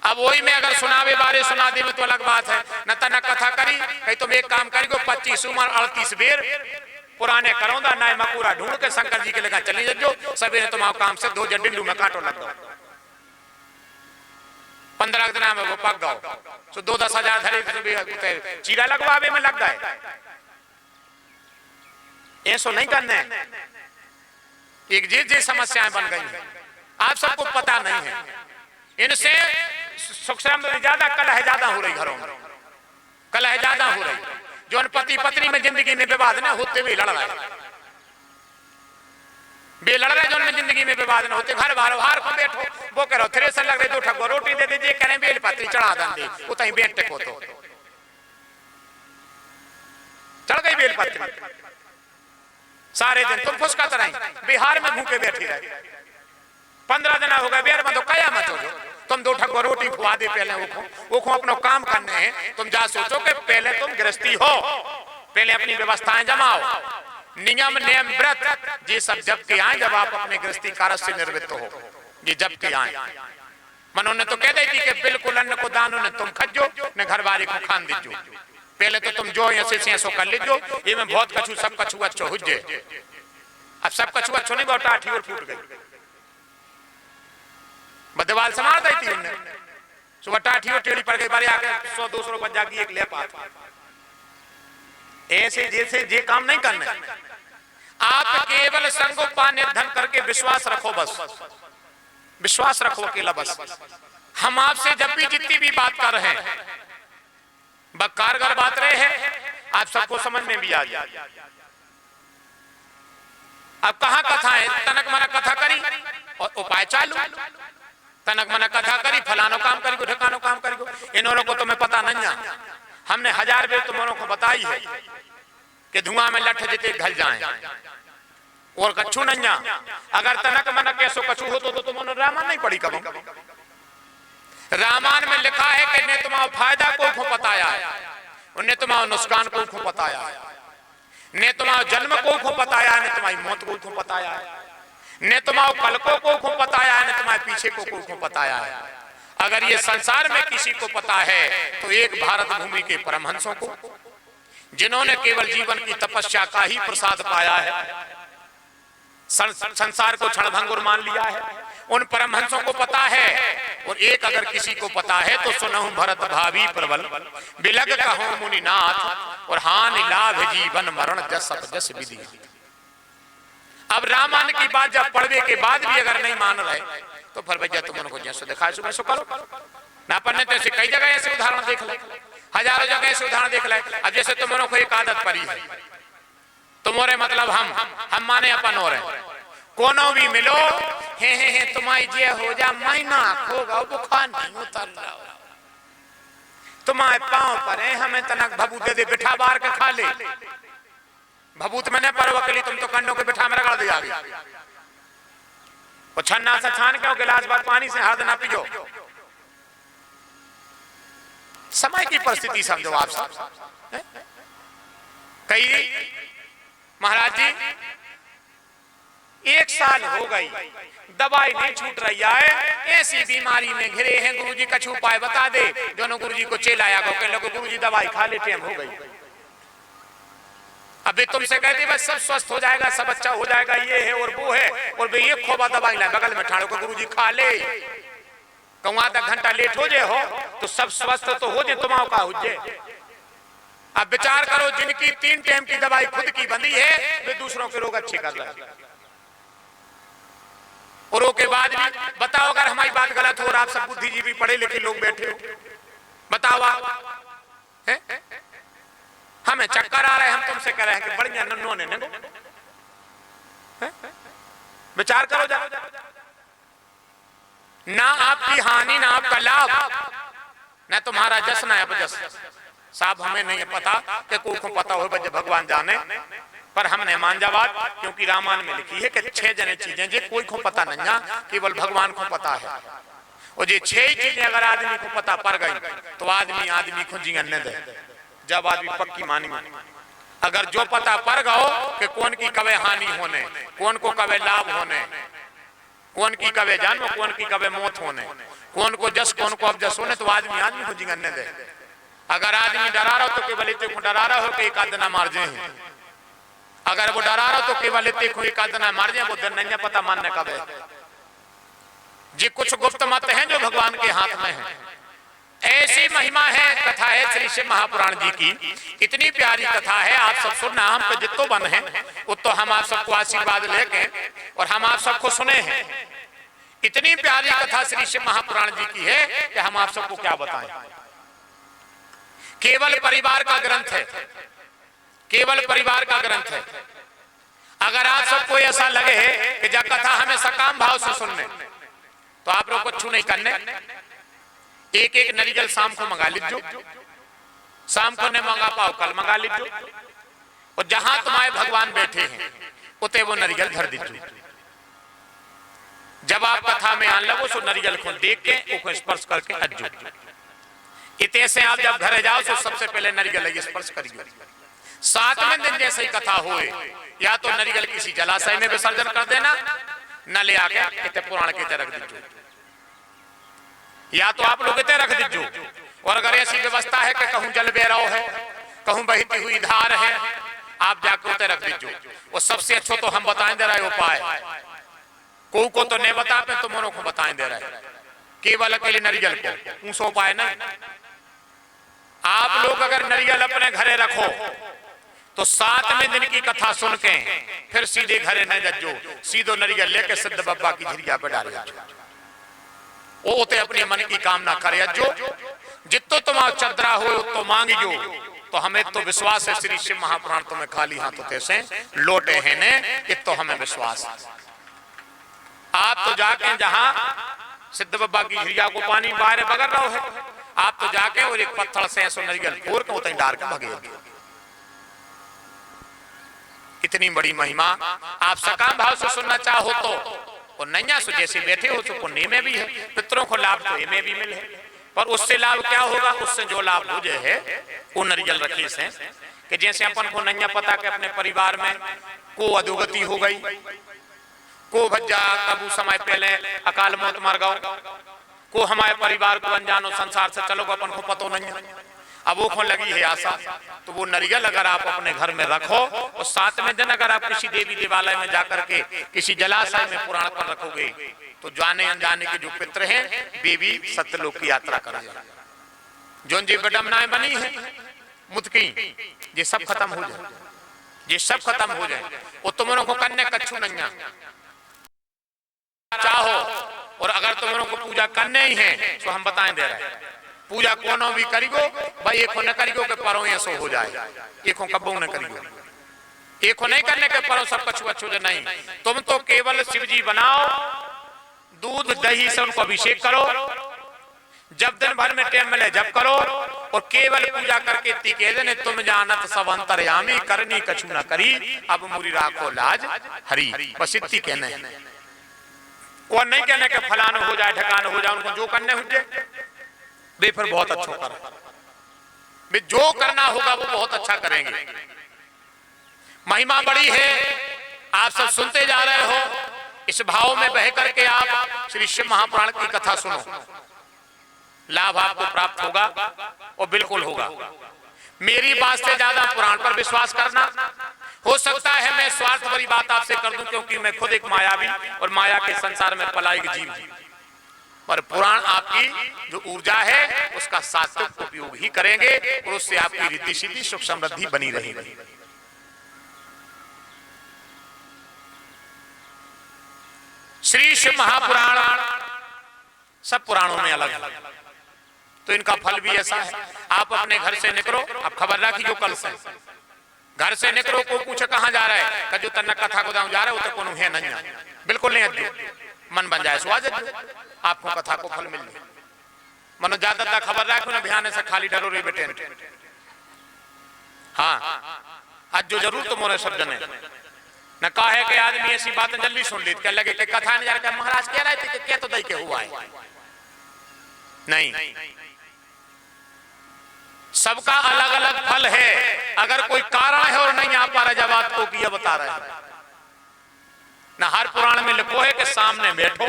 अब वही में अगर सुनावे बारे सुना दे तो अलग बात है, न तना कथा करी कहीं तुम एक काम करी 25 उम्र 38 बेर पुराने करोंदा ना मकूरा ढूंढ के शंकर जी के लेकर चली जाओ, सभी ने तुम्हारा काम से 2 डिंडू में काटो लग गो, 15 दिन में वो पक गो, तो 2-10 हजार धरे चीरा लगवावे में लग गए। ऐसा नहीं करने, एक जे समस्याएं बन गई है आप सबको पता नहीं है। इनसे सुख शांति ज्यादा कलह ज्यादा हो रही, घरों में कलह ज्यादा हो रही। जो पति पत्नी में जिंदगी में विवाद न होते हुए लड़ रहे, बे लड़ रहे जो जिंदगी में विवाद न होते। घर बार हार को बैठो वो करो थ्रेसर लग रहे 2 ठगो रोटी दे दीजिए करें बेल पत्री चढ़ा देंगे उतनी बेट टेको तो चढ़ गई बेल पत्री। सारे दिन तुम फुसका तरह बिहार में भूखे बैठी रहे, 15 दिन हो गए बेर में तो कया मत हो। तुम 2 ठगो रोटी खुआ दे पहले वो अपना काम करने हैं। तुम जा सोचो कि पहले तुम गृहस्थी हो, पहले अपनी व्यवस्थाएं जमाओ, नियम नियम व्रत ये सब जब के आए जब आप अपने गृहस्थी कार्य से निर्वृत्त हो, ये जब के आए। मनो ने तो कह दी थी कि बिल्कुल अन्न को दानो ने तुम खजो न घर वाले को खान दीजो, पहले तो तुम जो ऐसे ऐसो कर लीजो। ये में बहुत कछु सब कछु अच्छो हुज्जे। अब सब कछु अच्छो नहीं बहुत आठी और फूट गई, बदवाल समार दी थी उनने सुबह टाठी और टेढ़ी पड़ गई बारी आके 100-200 रुपए जागी एक ले पात। ऐसे जैसे जे काम नहीं करने, आप केवल संगोपान निर्धन करके विश्वास रखो, बस विश्वास रखो अकेला बस। हम आपसे जब भी जितनी भी बात कर रहे हैं कारगर बात रहे हैं आप सबको समझ में भी आ जाए। अब कहाँ कथा है, तनक मना कथा करी और उपाय चालू, तनक मना कथा करी फलानो काम करी ढकानो काम करी। इन्होंने को तुम्हें पता नहीं है, हमने 1000 बेर तुम्हारों को बताई है कि धुआं में लठ जिते घल जाए और कछु नहीं। अगर तनक मना कैसो कछु हो तो तुमने रामायण नहीं पढ़ी कभी? रामायण में लिखा है कि ने तुम्हारा फायदा को बताया है, उन्हें तुम्हारा नुकसान को बताया है, ने तुम्हारा जन्म को बताया है, ने तुम्हारी मौत को बताया है, ने तुम्हारा कल को बताया है, ने तुम्हारे पीछे को बताया है। अगर ये संसार में किसी को पता है तो एक भारत भूमि के परमहंसों को, जिन्होंने केवल जीवन की तपस्या का ही प्रसाद पाया है, संसार को क्षणभंगुर मान लिया है, उन परमहंसों को पता है। और एक अगर किसी को पता है तो सुनहु भरत भावी प्रबल, बिलग कहो मुनिनाथ, और हानि लाभ जीवन मरण जस जस विधि। अब रामायण की बात जब पढ़ने के बाद भी अगर नहीं मान रहे तो फिर भैया तुम उनको जैसे दिखा सो करो ना। अपन ने तो ऐसे कई जगह ऐसे उदाहरण देख ले, हजारों जगह ऐसे उदाहरण देख ले। अब जैसे तुम को एक आदत पड़ी है, तुम्हारे मतलब हम माने अपन हो रहे, कोनो भी मिलो हे तुम्हारी जे हो जा महीना होगा बुखार नहीं उतर रहा, तुम्हारे पांव पर है, हमें तनक भभूत दे दे बिठा बार के खा ले। भभूत मैंने परवकली, तुम तो कंडों के बिठा में रगड़ दिया गया। छन्ना से छान के गिलास भर पानी से हाथ ना पियो। समय की परिस्थिति समझो आप सब। कई महाराज जी 1 साल हो गई, दवाई नहीं छूट रही है, ऐसी बीमारी में घिरे हैं, गुरुजी का उपाय बता दे। दोनों गुरुजी को चेलाया गो, कहने लगे गुरुजी दवाई खा ले, टाइम हो गई। अभी तुमसे कहती बस सब स्वस्थ हो जाएगा, सब अच्छा हो जाएगा, ये है और वो है, और भाई एक खोबा दवाई लाए बगल में ठाड़ो को गुरुजी खा ले। कहूँ आधा घंटा लेट हो जाए हो तो सब स्वस्थ तो हो जाए, तुम्हारा का हो जाए। अब विचार करो, जिनकी 3 टाइम की दवाई खुद की बंदी है, वे दूसरों के रोग अच्छे कर रहे हैं। और के बाद भी बताओ, अगर हमारी बात गलत हो और आप सब बुद्धिजीवी पढ़े लिखे लोग बैठे हो, बताओ है? हमें चक्कर आ रहे हैं, हम तुमसे कह रहे हैं कि बढ़िया नन्नों ने विचार करो जा। ना आपकी हानि ना आपका लाभ, ना तुम्हारा जस ना अपजस। साहब हमें नहीं पता कि को पता हो, भगवान जाने, पर हमने मान जा बात, क्योंकि रामायण में लिखी है कि 6 जने चीजें जे कोई को पता नहीं, केवल भगवान को पता है। और ये 6 चीजें अगर आदमी को पता पड़ गई तो आदमी को जीवन न दे। जब आदमी पक्की मानी, अगर जो पता पड़ गो कि कौन की कवे हानि होने, कौन को कवे लाभ होने, कौन की कवे जन्म, कौन की कवे मौत होने, कौन को जस कौन को अपजस होने, तो आदमी को जीवन न दे। अगर आदमी डरा रहा हो तो केवल इतने को डरा रहा हो कि एक आदना मार जाए, अगर वो डरा रहा हो तो केवल इतने को एक आदना मार जाए, वो नहीं पता मानने का वे। जी कुछ गुप्त मत हैं जो भगवान के हाथ में है। ऐसी महिमा है, कथा है श्री शिव महापुराण जी की, इतनी प्यारी कथा है। आप सब सुनना, हम पे जितो बन है उतो हम आप सबको आशीर्वाद लेके और हम आप सबको सुने हैं। इतनी प्यारी कथा श्री शिव महापुराण जी की है कि हम आप सबको क्या बताएं। केवल परिवार का ग्रंथ है, केवल परिवार का ग्रंथ है। अगर आप सबको ऐसा लगे कि जब कथा हमें सकाम भाव से सुनने, तो आप लोग कुछ नहीं करने, एक नरियल शाम को मंगा लीजो, शाम को नहीं मंगा पाओ कल मंगा लीजो, और जहां तुम्हारे भगवान बैठे हैं उते वो नरियल धर दीजिए। जब आप कथा में आने लगो सो नरियल को देख के उसको स्पर्श करके अज्जो। इतने से आप जब घर जाओ तो सबसे पहले नरियल स्पर्श करिए। 7वें दिन जैसे ही कथा होए, या तो नरियल किसी जलाशय में विसर्जन कर देना, न ले आके इतने पुराण के रख दीजिए, या तो आप लोग इतने रख दीजिए। और अगर ऐसी व्यवस्था है कि कहूं जल बेराव है, कहूं बहती हुई धार है, आप जाकर उतने रख दीजिए। वो सबसे अच्छा तो हम बताएं दे रहे उपाय, को तो नहीं बता पे, तुम को बताएं दे रहे, केवल अकेले नरियल को ऊंसो उपाय नहीं। आप लोग अगर नरियल अपने घरे रखो तो 7वें दिन की कथा सुन के फिर सीधे घरे न जजो, सीधो नरियल लेके सिद्ध बाबा की झिरिया पे डाल वो उते अपने मन की कामना करे जो। जितो तुम चदरा हो तो मांगियो, तो हमें तो विश्वास है श्री शिव महापुराण तुम्हें खाली हाथों से लौटे हैं ने, इतो हमें विश्वास है। आप तो जाके जहां सिद्ध बाबा की झिरिया को पानी बाहर बगर रहो है, आप तो जाके और एक पत्थर से ऐसो नरियल फोड़ के उतनी डाल के भगे। इतनी बड़ी महिमा आप सकाम भाव से सुनना चाहो तो, और नैया सो जैसे बैठे हो तो पुण्य में भी है, पितरों को लाभ तो में भी मिले। पर उससे लाभ क्या होगा, उससे जो लाभ हो जाए है वो नरियल रखी से कि जैसे अपन को नैया पता कि अपने परिवार में को अधोगति हो गई, को भज्जा कबू समय पहले अकाल मौत मर गओ, को हमारे परिवार को अनजानो संसार से चलो अपन को पतो नहीं, अब वो लगी है आशा, तो वो नारियल अगर आप अपने घर में रखो और 7वें दिन अगर आप किसी देवी देवालय में जाकर के किसी जलाशय में पुराण पर रखोगे तो जाने अनजाने के जो पितर हैं वे भी सत्यलोक की यात्रा करेंगे। जो जी विडम्बनाएं बनी है मुतकी, ये सब खत्म हो जाए, ये सब खत्म हो जाए। और तुम को कन्या कच्छू नैया चाहो, और अगर तुम लोगों को पूजा करने ही है तो हम बताएं दे रहे हैं, पूजा कोनो भी करिगो भाई, एक न करिगो के परों ऐसो हो जाए, एक कब्बों न करिगो, एक नहीं करने के परों सब कछु अच्छो जो नहीं। तुम तो केवल शिव जी बनाओ, दूध दही से उनको अभिषेक करो, जब दिन भर में टाइम मिले जब करो, और केवल पूजा करके तीके दिन तुम जानत सब अंतर्यामी, करनी कछु न करी, अब मुरी राखो लाज हरी। बस इतनी कहने, और नहीं कहने के फलान हो जाए ढकान हो जाए, उनको जो करने हो जाए वे फिर बहुत अच्छा कर, जो करना होगा वो बहुत अच्छा करेंगे। महिमा बड़ी है, आप सब सुनते जा रहे हो, इस भाव में बह करके आप श्री शिव महापुराण की कथा सुनो, लाभ आपको प्राप्त होगा और बिल्कुल होगा। मेरी बात से ज्यादा पुराण पर विश्वास करना, हो सकता है मैं स्वार्थ भरी बात आपसे कर दूं, क्योंकि मैं खुद एक मायावी और माया के संसार में पलाई जीव हूं, पर पुराण आपकी जो ऊर्जा है उसका सात्विक उपयोग ही करेंगे और उससे आपकी रिद्धि सिद्धि सुख समृद्धि बनी रहेगी। श्री शिव महापुराण सब पुराणों में अलग है, तो इनका फल भी ऐसा है। आप अपने घर से निकलो, अब खबर रखी जो कल से घर से निकलो, को पूछे कहां जा रहा है, कजू तन्ना कथा को दाऊ जा रहा है, वो तो कोनो है नहीं, बिल्कुल नहीं अद्यो, मन बन जाए स्वाद आपको कथा को फल मिल जाए। मनो ज्यादा खबर रखो ना, ध्यान से खाली डरो रे बेटे। हाँ आज जो जरूर तुम सब जने न कहा है कि आदमी ऐसी बातें जल्दी सुन ली, क्या लगे कि कथा नहीं जा रहा, महाराज कह रहे थे कि क्या तो दई के हुआ है, नहीं, सबका अलग अलग फल है। अगर कोई कारण है और नहीं आ पा रहा जब आपको किया बता रहे हैं ना, हर पुराण में लिखो है कि सामने बैठो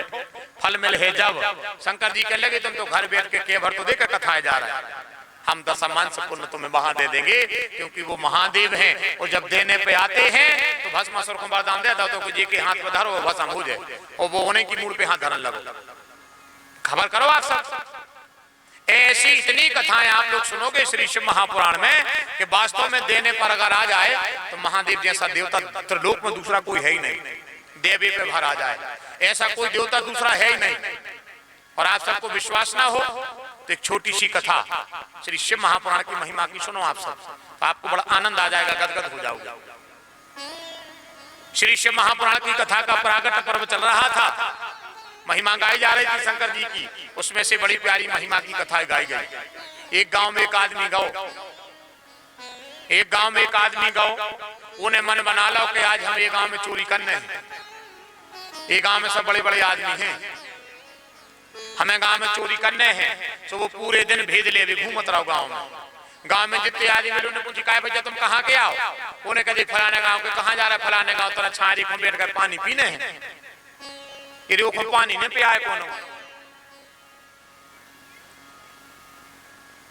फल मिल है जब। शंकर जी कह लगे तुम तो घर बैठ के भर तो देकर कथाएं जा रहा है, हम दशमान से पुण्य तुम्हें वहां दे देंगे, क्योंकि वो महादेव हैं और जब देने पे आते हैं तो भस्मासुर को वरदान दे दो तो जी के हाथ में धरो भस्म हो जाए, और वो होने की मूड पे हाथ धरने लगो। खबर करो आप सब, ऐसी इतनी कथाएं आप लोग सुनोगे श्री शिव महापुराण में कि वास्तव में देने पर अगर आ जाए तो महादेव जैसा देवता त्रिलोक में दूसरा कोई है ही नहीं, देवी पे भर आ जाए ऐसा कोई देवता दूसरा है ही नहीं। और आप सबको विश्वास ना हो तो एक छोटी सी कथा श्री शिव महापुराण की महिमा की सुनो आप सब, तो आपको बड़ा आनंद आ जाएगा, गदगद हो जाओगे। श्री शिव महापुराण की कथा का प्रागट्य पर्व चल रहा था, महिमा गाई जा रही थी शंकर जी की, उसमें से बड़ी प्यारी महिमा की कथा गाई गई। एक गांव में एक आदमी गाओ, एक गांव में एक आदमी गाओ, उन्हें मन बना लो कि आज हम ये गांव में चोरी करने हैं। ये गांव में सब बड़े बड़े आदमी हैं, हमें गांव में चोरी करने हैं, तो वो पूरे दिन भेज ले घूमत रहो गांव में। गांव में जितने आदमी उन्होंने पूछी काय भैया तुम कहाँ के आओ, उन्हें कहे फलाने गांव के। कहाँ जा रहा है? फलाने गांव। तो छारी को बैठ कर पानी पीने हैं, पानी ने पिया है कौन।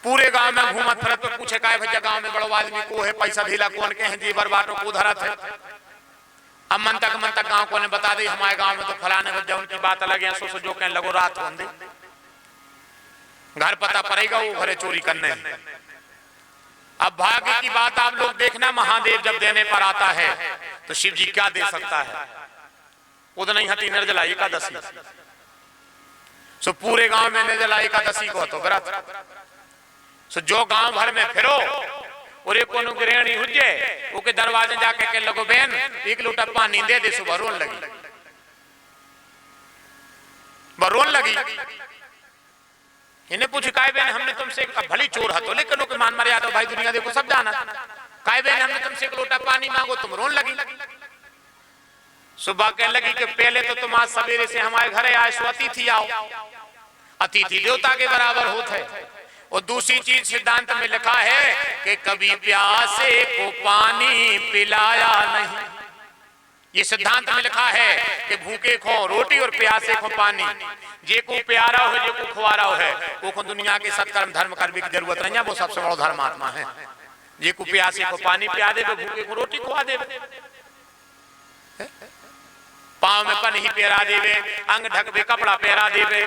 पूरे गांव में घूमत फिरत तो पूछे काय भैया गांव में बड़ो आदमी को है, पैसा ढीला कौन के हैं, जीवर बाटो को धरत है। अब मन तक गांव को ने बता दी हमारे गांव में तो फलाने भैया, उनकी बात अलग है। सो जो कहने लगो रात होंदे घर पता पड़ेगा वो घरे चोरी करने। अब भाग्य की बात आप लोग देखना, महादेव जब देने पर आता है तो शिव जी क्या दे सकता है। उधर नहीं हती निर्जला एकादशी, सो पूरे गांव में निर्जला एकादशी को तो व्रत। सो जो गांव भर में फिरो और एक कोनो गृहिणी हुजे वो के दरवाजे जाके के लगो बहन एक लोटा पानी दे दे। सुबह रोन लगी, रोन लगी। इन्हें पूछी काय बहन हमने तुमसे भली चोर हतो लेकिन के मान मर्यादा भाई दुनिया देखो सब जाना। काय बहन हमने तुमसे एक लोटा पानी मांगो तुम रोन लगी। सुबह कहने लगी कि पहले तो तुम आज सवेरे से हमारे घरे आए, सो अतिथि आओ, अतिथि देवता के बराबर होते है। और दूसरी चीज सिद्धांत में लिखा है कि कभी प्यासे को पानी पिलाया नहीं। ये सिद्धांत में लिखा है कि भूखे खो रोटी और प्यासे खो पानी, जे को प्यारा हो जे को खुआरा हो है वो को दुनिया के सत्कर्म धर्म करने की जरूरत नहीं है, वो सबसे बड़ा धर्मात्मा है। जे को प्यासे को पानी पिया दे, भूखे को रोटी खुआ दे, पाँव में पन ही पेरा देवे, अंग ढकवे कपड़ा पेरा देवे,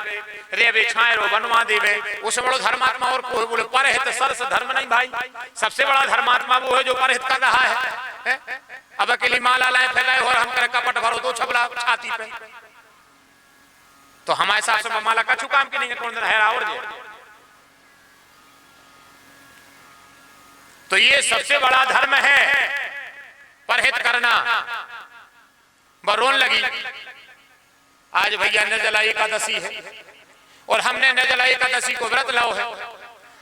रेवे छायरो बनवा देवे, उससे बड़ा धर्मात्मा और कोई बोले परहित सरस धर्म नहीं भाई। सबसे बड़ा धर्मात्मा वो है जो परहित कर रहा है। अब अकेली माला लाए फैलाए और हम करे कपट भरो दो छबला छाती पे, तो हमारे साथ से माला का काम की नहीं है, कौन है और जे। तो ये सबसे बड़ा धर्म है परहित करना। बरोन लगी आज भैया निर्जला एकादशी है और हमने निर्जला एकादशी को व्रत लाओ है,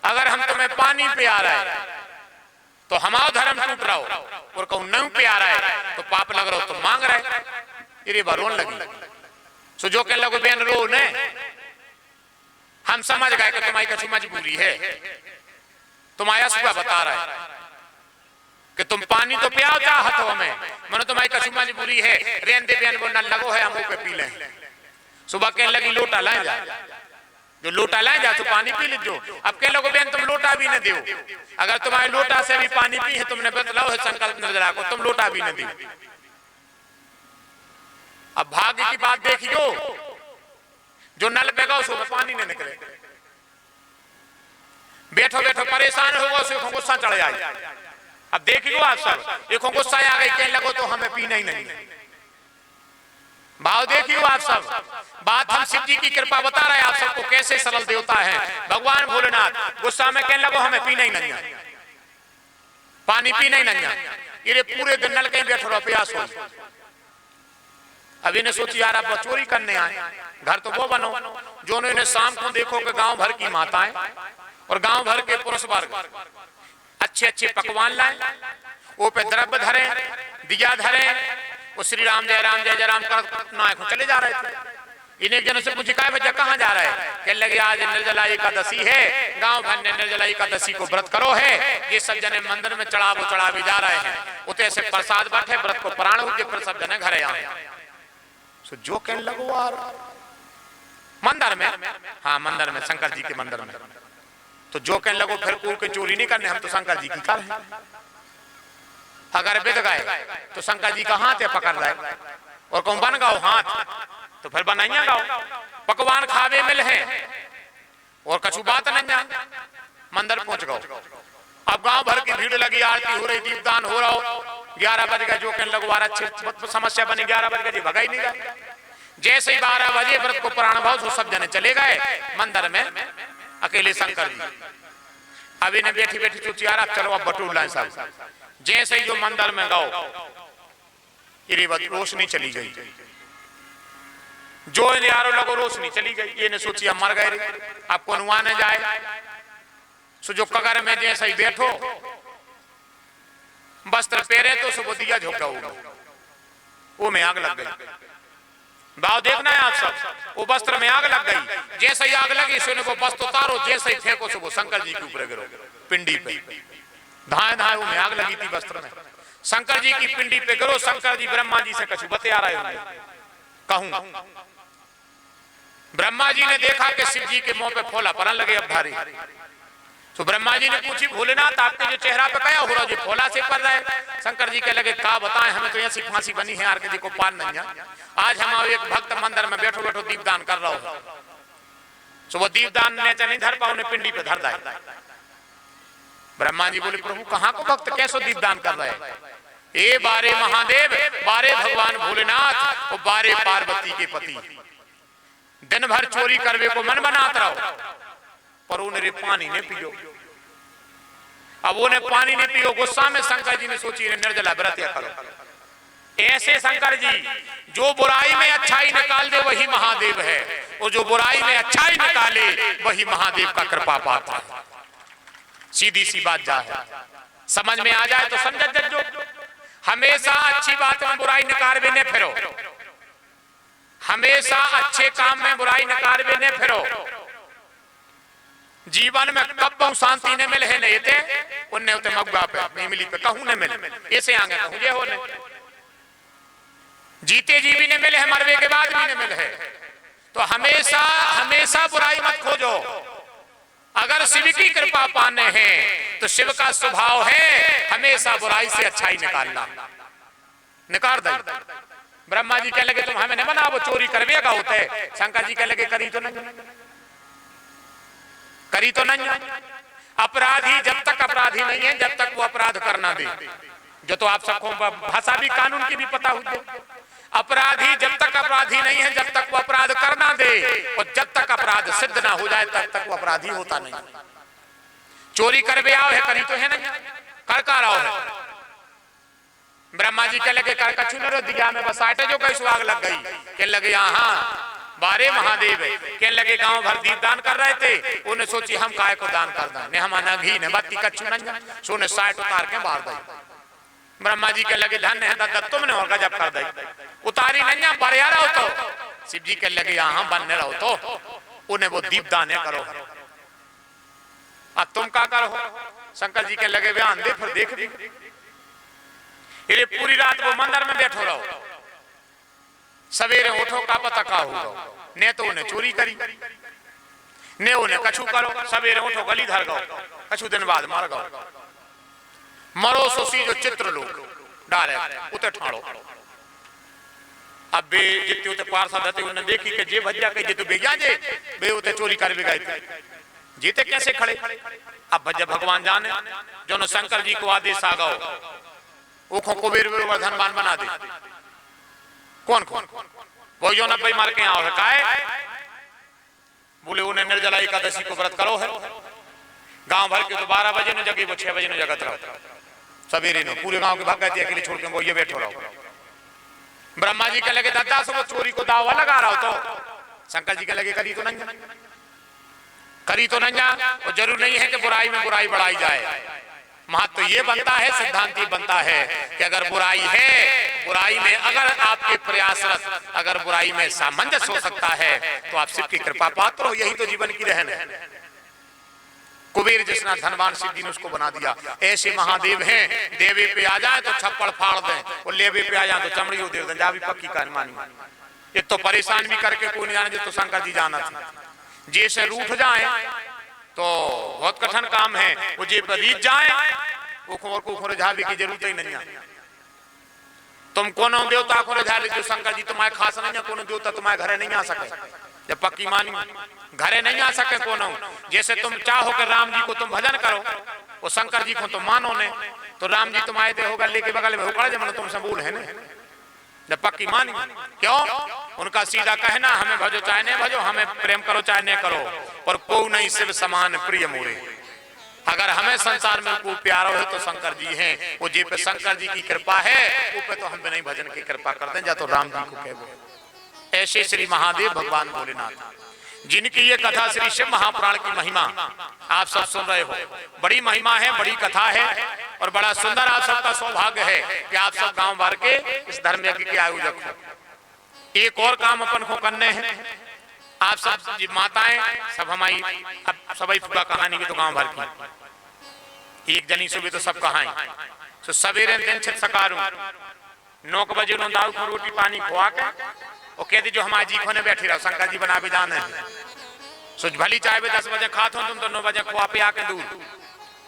अगर हम तुम्हें पानी पिया रहा है तो हमारा धर्म टूट रहा हो, और कहूं नहीं पिया रहा है तो पाप लग रहा हो, तो मांग रहा है। ये बरोन लगी सो जो कह लगो बेन रो ने, हम समझ गए कि तुम्हारी कछु मजबूरी है, तुम्हारा सुबह बता रहा है कि तुम पानी तो पियाओ चाहत हो हमें, मनो तुम्हारी कछु मजबूरी है, रेन दे बेन वो न लगो है हम पे पी लें। सुबह कहने लगी लोटा लाए जा, जो लोटा लाए जा तो पानी पी लीजो। अब कह लोगो बेन तुम लोटा भी न दो, अगर तुम्हारे लोटा से भी पानी पी है, तुमने बतलाओ है संकल्प निर्जला को, तुम लोटा भी न दो। अब भाग्य की बात देखियो, जो नल पे गो उसमें पानी नहीं निकले, बैठो बैठो परेशान होगा उसको गुस्सा चढ़ जाए। अब देखियो आप सब, देखो गुस्सा आ गई, कहने लगो तो हमें पीना ही नहीं। भाव देखियो आप सब, बात हम शिव जी की कृपा बता रहे हैं आप सबको, कैसे सरल देवता है भगवान भोलेनाथ। गुस्सा में कहने लगो हमें पीना ही नहीं, पानी पीना ही नहीं, ये पूरे दिन नल कहीं बैठो रहो प्यास हो। अब इन्हें सोची यार अब चोरी करने आए, घर तो वो बनो जो इन्हें शाम को देखो कि गांव भर की माताएं और गांव भर के पुरुष वर्ग अच्छे अच्छे पकवान लाए, वो पे द्रव्य धरे, दिया धरे, वो श्री राम जय राम कर चले जा रहे थे। इन्हें जनों से पूछी का भैया कहाँ जा रहा है, कहने लगे आज निर्जला एकादशी है, गांव भर ने निर्जला एकादशी को व्रत करो है, ये सब जने मंदिर में चढ़ा भी जा रहे हैं, उते ऐसे प्रसाद बैठे व्रत को प्राण हो, फिर सब जने घरे आए। जो कहने लगो यार मंदिर में, हाँ मंदिर में, शंकर जी के मंदिर में, तो जो कहने लगो फिर कोई चोरी नहीं करने, हम तो शंकर जी की कर हैं। अगर बिद गए तो शंकर जी का हाथ है पकड़ रहे, और कहूं बन गाओ हाथ तो फिर बनाइया गाओ, पकवान खावे मिल है और कछु बात नहीं जान, मंदिर पहुंच गओ। अब गांव भर की भीड़ लगी, आरती हो रही, दीपदान हो रहा हो, 11 बज गए, जो कहने लगो अच्छी समस्या बनी, 11 बज गए भगा ही नहीं गए। जैसे ही 12 बजे व्रत को प्राण भाव तो सब जने चले गए मंदिर में, अकेले शंकर जी। अब इन्हें बैठी बैठी सोची यार अब चलो अब बटूर लाए सब। जैसे ही जो मंदिर में गाओ रोशनी चली गई, जो यारों लगो रोशनी चली गई, ये ने सोची अब मर गए, अब कौन न जाए। सो जो कगर में जैसे ही बैठो वस्त्र पहरे तो सुबह दिया झोंका होगा, वो में आग लग गई। भाव देखना है आप सब, वो वस्त्र में आग लग गई, जैसे ही आग लगी सोने को वस्त्र उतारो, जैसे ही फेंको सुबह शंकर जी के ऊपर गिरो पिंडी पे, धाए धाए वो में आग लगी थी वस्त्र में, शंकर जी की पिंडी पे गिरो। शंकर जी ब्रह्मा जी से कछु बते आ रहे होंगे, कहूं ब्रह्मा जी ने देखा कि शिव जी के मुंह पे फोला पड़न लगे अब भारी, तो ब्रह्मा जी ने पूछी भोलेनाथ आपके जो चेहरा पे कया हो रहा जो फोला से पड़ रहा है। शंकर जी के लगे का बताएं, हमें तो ऐसी फांसी बनी है आर के जी को पार नहीं है। आज हम एक भक्त मंदिर में बैठो बैठो दीपदान कर रहा हूं, तो वो दीपदान ने नहीं धर पाओ ने पिंडी पे धर दाए। ब्रह्मा जी बोले प्रभु कहाँ को भक्त कैसो दीपदान कर रहे हैं, ए बारे महादेव, बारे भगवान भोलेनाथ, और बारे पार्वती के पति, दिन भर चोरी करवे को मन बनाता रहो, पर उन्हें पानी ने पियो। अब उन्हें पानी ने पियो, गुस्सा में शंकर जी ने सोची निर्जला व्रत करो। ऐसे शंकर जी जो बुराई में अच्छाई निकाल दे वही महादेव है, और जो बुराई में अच्छाई निकाले वही महादेव का कृपा पाता है। सीधी सी बात जा है, समझ में आ जाए तो समझ जज्जो। हमेशा अच्छी बात में बुराई नकारवे ने फिरो, हमेशा अच्छे काम में बुराई नकारवे ने फिरो। जीवन में कब शांति ने मिले है नहीं थे उन्हें उते मगवा पे मिली पे कहूं ने मिले, ऐसे आगे कहूं ये हो नहीं। जीते जी भी नहीं मिले हैं, मरवे के बाद भी नहीं मिले हैं। तो हमेशा हमेशा बुराई मत खोजो। अगर शिव की कृपा पाने हैं तो शिव का स्वभाव है हमेशा बुराई से अच्छाई निकालना। निकाल दे। ब्रह्मा जी कह लगे तुम हमें नहीं बना, वो चोरी करवेगा होते। शंकर जी कह लगे करी तो नहीं, करी तो नहीं। अपराधी जब तक अपराधी नहीं है जब तक वो अपराध करना दे। जो तो आप सबको भाषा भी कानून की भी पता होती। अपराधी जब तक अपराधी नहीं है जब तक वो अपराध करना दे, और जब तक अपराध सिद्ध ना हो जाए तब तक वो अपराधी होता नहीं। चोरी करवे आओ है, करी तो है नहीं, कर का रहा है। ब्रह्मा जी कह लगे कर कछु न दिया में बसाटे जो कई सुहाग लग गई। कह लगे हाँ बारे महादेव कह लगे गांव भर दीप दान कर रहे थे। उन्हें सोची हम काय को दान कर दें, ने हमारा घी ने बत्ती कछु न सोने साइट उतार के मार दी। ब्रह्मा जी कह लगे धन्य है तुमने और गजब कर दी, उतारी नहीं बरिया रहो तो। शिव जी कह लगे यहाँ बनने रहो तो उन्हें वो दीप दान करो। अब तुम क्या करो? शंकर जी कह लगे बयान दे फिर देख भी। पूरी रात वो मंदिर में बैठो रहो, सवेरे उठो का पता का होगा। ने तो उन्हें चोरी करी, ने उन्हें कछु करो। सवेरे उठो गली धर गो, कछु दिन बाद मर गो। मरो सोसी जो चित्र लोग डाले उते ठाड़ो। अब बे जितने उते पार्षद रहते उन्हें देखी के जे भजिया के जे तो बेजा जे बे उते चोरी कर भी गए थे। जीते कैसे खड़े? अब भज भगवान जाने जो न शंकर जी को आदेश आ गो उखों को वीर धनवान बना दे। कौन कौन? वो जो नब्बे मार के आओ है काहे? बोले उन्हें निर्जला एकादशी को व्रत करो है। गांव भर के तो 12 बजे न जगे, वो 6 बजे न जगत रहो। सवेरे न पूरे गांव के भाग गए अकेले छोड़ के वो ये बैठो रहो। ब्रह्मा जी के लगे दादा से वो चोरी को दावा लगा रहा हो तो शंकर जी के लगे करी तो नहीं, करी तो नहीं जा। और जरूर नहीं है कि बुराई में बुराई बढ़ाई जाए। महत्व ये बनता है, सिद्धांत ये बनता है कि अगर बुराई है, बुराई में अगर आपके प्रयासरत अगर बुराई में सामंजस्य हो सकता है तो आप शिव की कृपा पात्र हो। यही तो जीवन की रहन है। कुबेर जिसना धनवान शिव जी ने उसको बना दिया। ऐसे महादेव हैं, देवे पे आ जाए तो छप्पड़ फाड़ दें, और लेवे पे आ जाए तो चमड़ी उधेड़ दें। जा भी पक्की कर मानी। ये तो परेशान भी करके कोई नहीं जाने, जो तो शंकर जी जाना था। जैसे रूठ जाए तो बहुत कठिन काम है। वो जे पर रीत जाए को रिझावे की जरूरत ही नहीं है। तुम कोनो देवता को रिझा ले जो शंकर जी तुम्हारे खास नहीं है। कोनो देवता तुम्हारे घरे नहीं आ सके, जब पक्की मानी घरे नहीं आ सके कोनो। जैसे तुम चाहो कि राम जी को तुम भजन करो, वो शंकर जी को तुम मानो ने, तो राम जी तुम्हारे दे होगा लेके बगल में होकर जब तुमसे बोल है ना, जब पक्की मानी। क्यों? उनका सीधा कहना हमें भजो चाहे नहीं भजो, हमें प्रेम करो चाहे नहीं करो, पर को नहीं शिव समान प्रिय मोरे। अगर हमें संसार में कोई प्यारा हो तो शंकर जी हैं। वो जी पे शंकर जी की कृपा है, वो पे तो हम भी नहीं भजन की कृपा कर दें, जा तो राम जी को कह। ऐसे श्री महादेव भगवान भोलेनाथ जिनकी ये कथा श्री शिव महापुराण की महिमा आप सब सुन रहे हो। बड़ी महिमा है, बड़ी कथा है, और बड़ा सुंदर आप सबका सौभाग्य है कि आप सब गांव भर के इस धर्म यज्ञ के आयोजक हो। एक और काम अपन को करने हैं। आप सब माताएं सब हमारी सभी फुगा कहानी भी तो गांव भर की एक जनी सुबह तो सब कहाई। तो सवेरे दिन छित सकारू 9 बजे दाऊ को रोटी पानी खुआ के और कहती जो हमारी जी खोने बैठी रहो, शंकर जी बना भी जाने सोच भली चाहे 10 बजे खाते हो तुम तो 9 बजे खुआ पे आके दूध,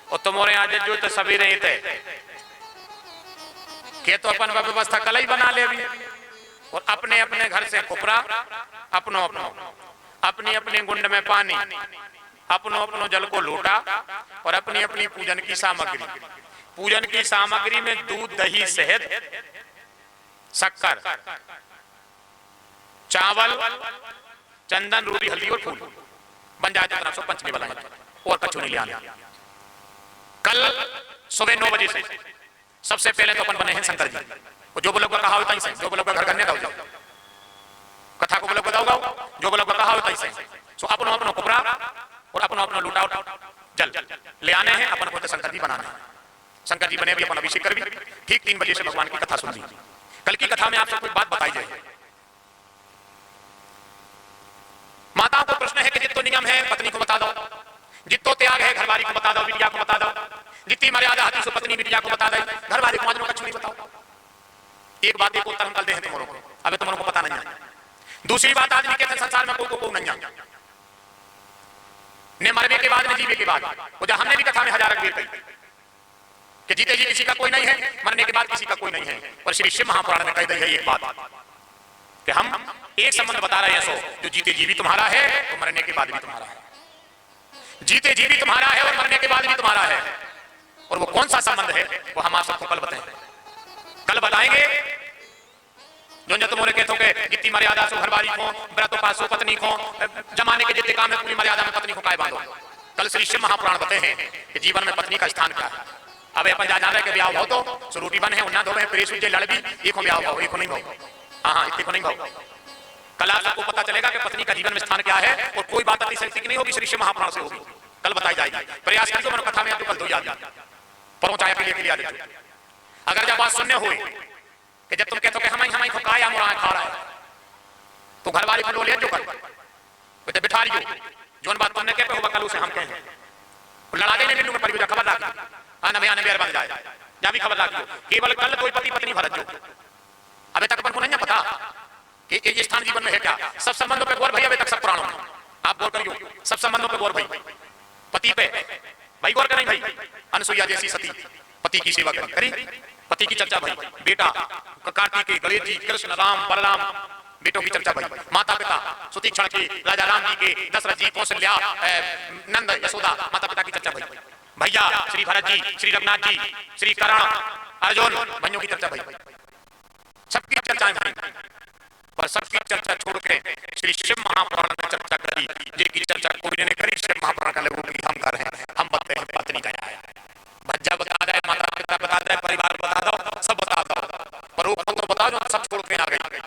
और तुम्हारे आज जो तो सवेरे के तो अपन व्यवस्था कल ही बना ले भी, और अपने अपने घर से खुपरा अपनो अपनो अपनी अपनी गुंड में पानी, अपनो अपनो जल को लोटा, और अपनी अपनी पूजन की सामग्री। पूजन की सामग्री में दूध दही शहद शक्कर चावल चंदन रूबी हल्दी और फूल बन जाए जितना सो पंचमी वाला, और कछु नहीं लिया। कल सुबह 9 बजे से सबसे पहले तो अपन बने हैं शंकर जी। और जो बोलो कहा होता ही जो बोलो घर करने का कथा को बोलो बताओ जो बोलो कहा होता ही सो अपनो अपनो कुपरा और अपनो अपनो लूटा जल ले आने हैं। अपन को शंकर जी बनाना है। शंकर जी बने भी अपन अभिषेक कर भी ठीक 3 बजे से भगवान की कथा सुन ली। कल की कथा में आप सबको एक बात बताई जाए। माताओं को प्रश्न है कि जितो नियम है पत्नी को बता दो, जितो त्याग है घरवाली को बता दो, बिटिया को बता दो, जितनी मर्यादा आती सो पत्नी बिटिया को बता दे, घरवाली को माजनो कछु नहीं बताओ। एक बात एक उत्तर हम कल दे हैं तुम्हारों को, अबे तुम्हारों को पता नहीं है। दूसरी बात आदमी कहते हैं संसार में कोई नहीं है, ने मरने के बाद ने जीवे के बाद, वो जो हमने भी कथा में हजार बेर कही कि जीते जी किसी का कोई नहीं है, मरने के बाद किसी का कोई नहीं है। और श्री शिव महापुराण में कह दी है एक बात कि हम एक संबंध बता रहे हैं, सो जो जीते जी भी तुम्हारा है तो मरने के बाद भी तुम्हारा है, जीते जी भी तुम्हारा है और मरने के बाद भी तुम्हारा है। और वो कौन सा संबंध है वो हम आप सबको कल बताएंगे, कल बताएंगे। जो तुम्हारे कहते हो जितनी मर्यादा सो घरवाली को, व्रत पासो पत्नी को, जमाने के जितने काम है पूरी मर्यादा में पत्नी को काय बांधो। कल श्री शिव महापुराण बताते हैं कि जीवन में पत्नी का स्थान क्या है। अब अपन जा रहे हैं कि ब्याह हो तो रोटी बन है उन्ना दो प्रेस लड़ भी एक हो ब्याह हो, एक नहीं हो, हाँ इतने को नहीं हो। कल आप सबको पता चलेगा कि पत्नी का जीवन में स्थान क्या है और कोई बात अति शक्ति नहीं होगी, श्री शिव महापुराण से होगी, कल बताई जाएगी। प्रयास करिए मन कथा में कल दो याद पहुंचाया के लिए याद। अगर जब बात सुनने हुई कि जब तुम कहते हो कि हमारी खकाया मुरा खा रहा है तो घर वाले को ले जो कर बिठा लियो, जोन बात तुमने कहते हो कल उसे हम कहें लड़ा देने के लिए परिवार खबर ला आना भैया ने बेर बन जाए जा भी खबर ला दियो। केवल कल कोई पति पत्नी भरत जो अबे तक अपन को नहीं पता कि ये स्थान जीवन में है क्या। सब संबंधों पे गौर भाई, अभी तक सब पुराणों में आप गौर करियो, सब संबंधों पे गौर भाई, पति पे भाई गौर करें भाई। अनसुईया जैसी सती पति की सेवा करी, पति की चर्चा भाई, बेटा कार्तिकेय गणेश जी कृष्ण राम बलराम बेटों की चर्चा भाई, माता पिता सुतीक्षण के राजा राम जी के दशरथ जी कौशल्या नंद यशोदा माता पिता की चर्चा भाई, भैया श्री भरत जी श्री रघुनाथ जी श्री कर्ण अर्जुन भाइयों की चर्चा भाई, सबकी चर्चाएं भाई। पर सबकी चर्चा छोड़ के श्री शिव महापुराण में चर्चा करी, जिनकी चर्चा कोई ने करी शिव महापुराण का लोगों की हम कर रहे हैं। हम बताते हैं पत्नी का है, भज्जा बता दे, माता पिता बता दे, परिवार बता दो, सब बता दो, पर वो तो बता दो सब छोड़ के आ गई।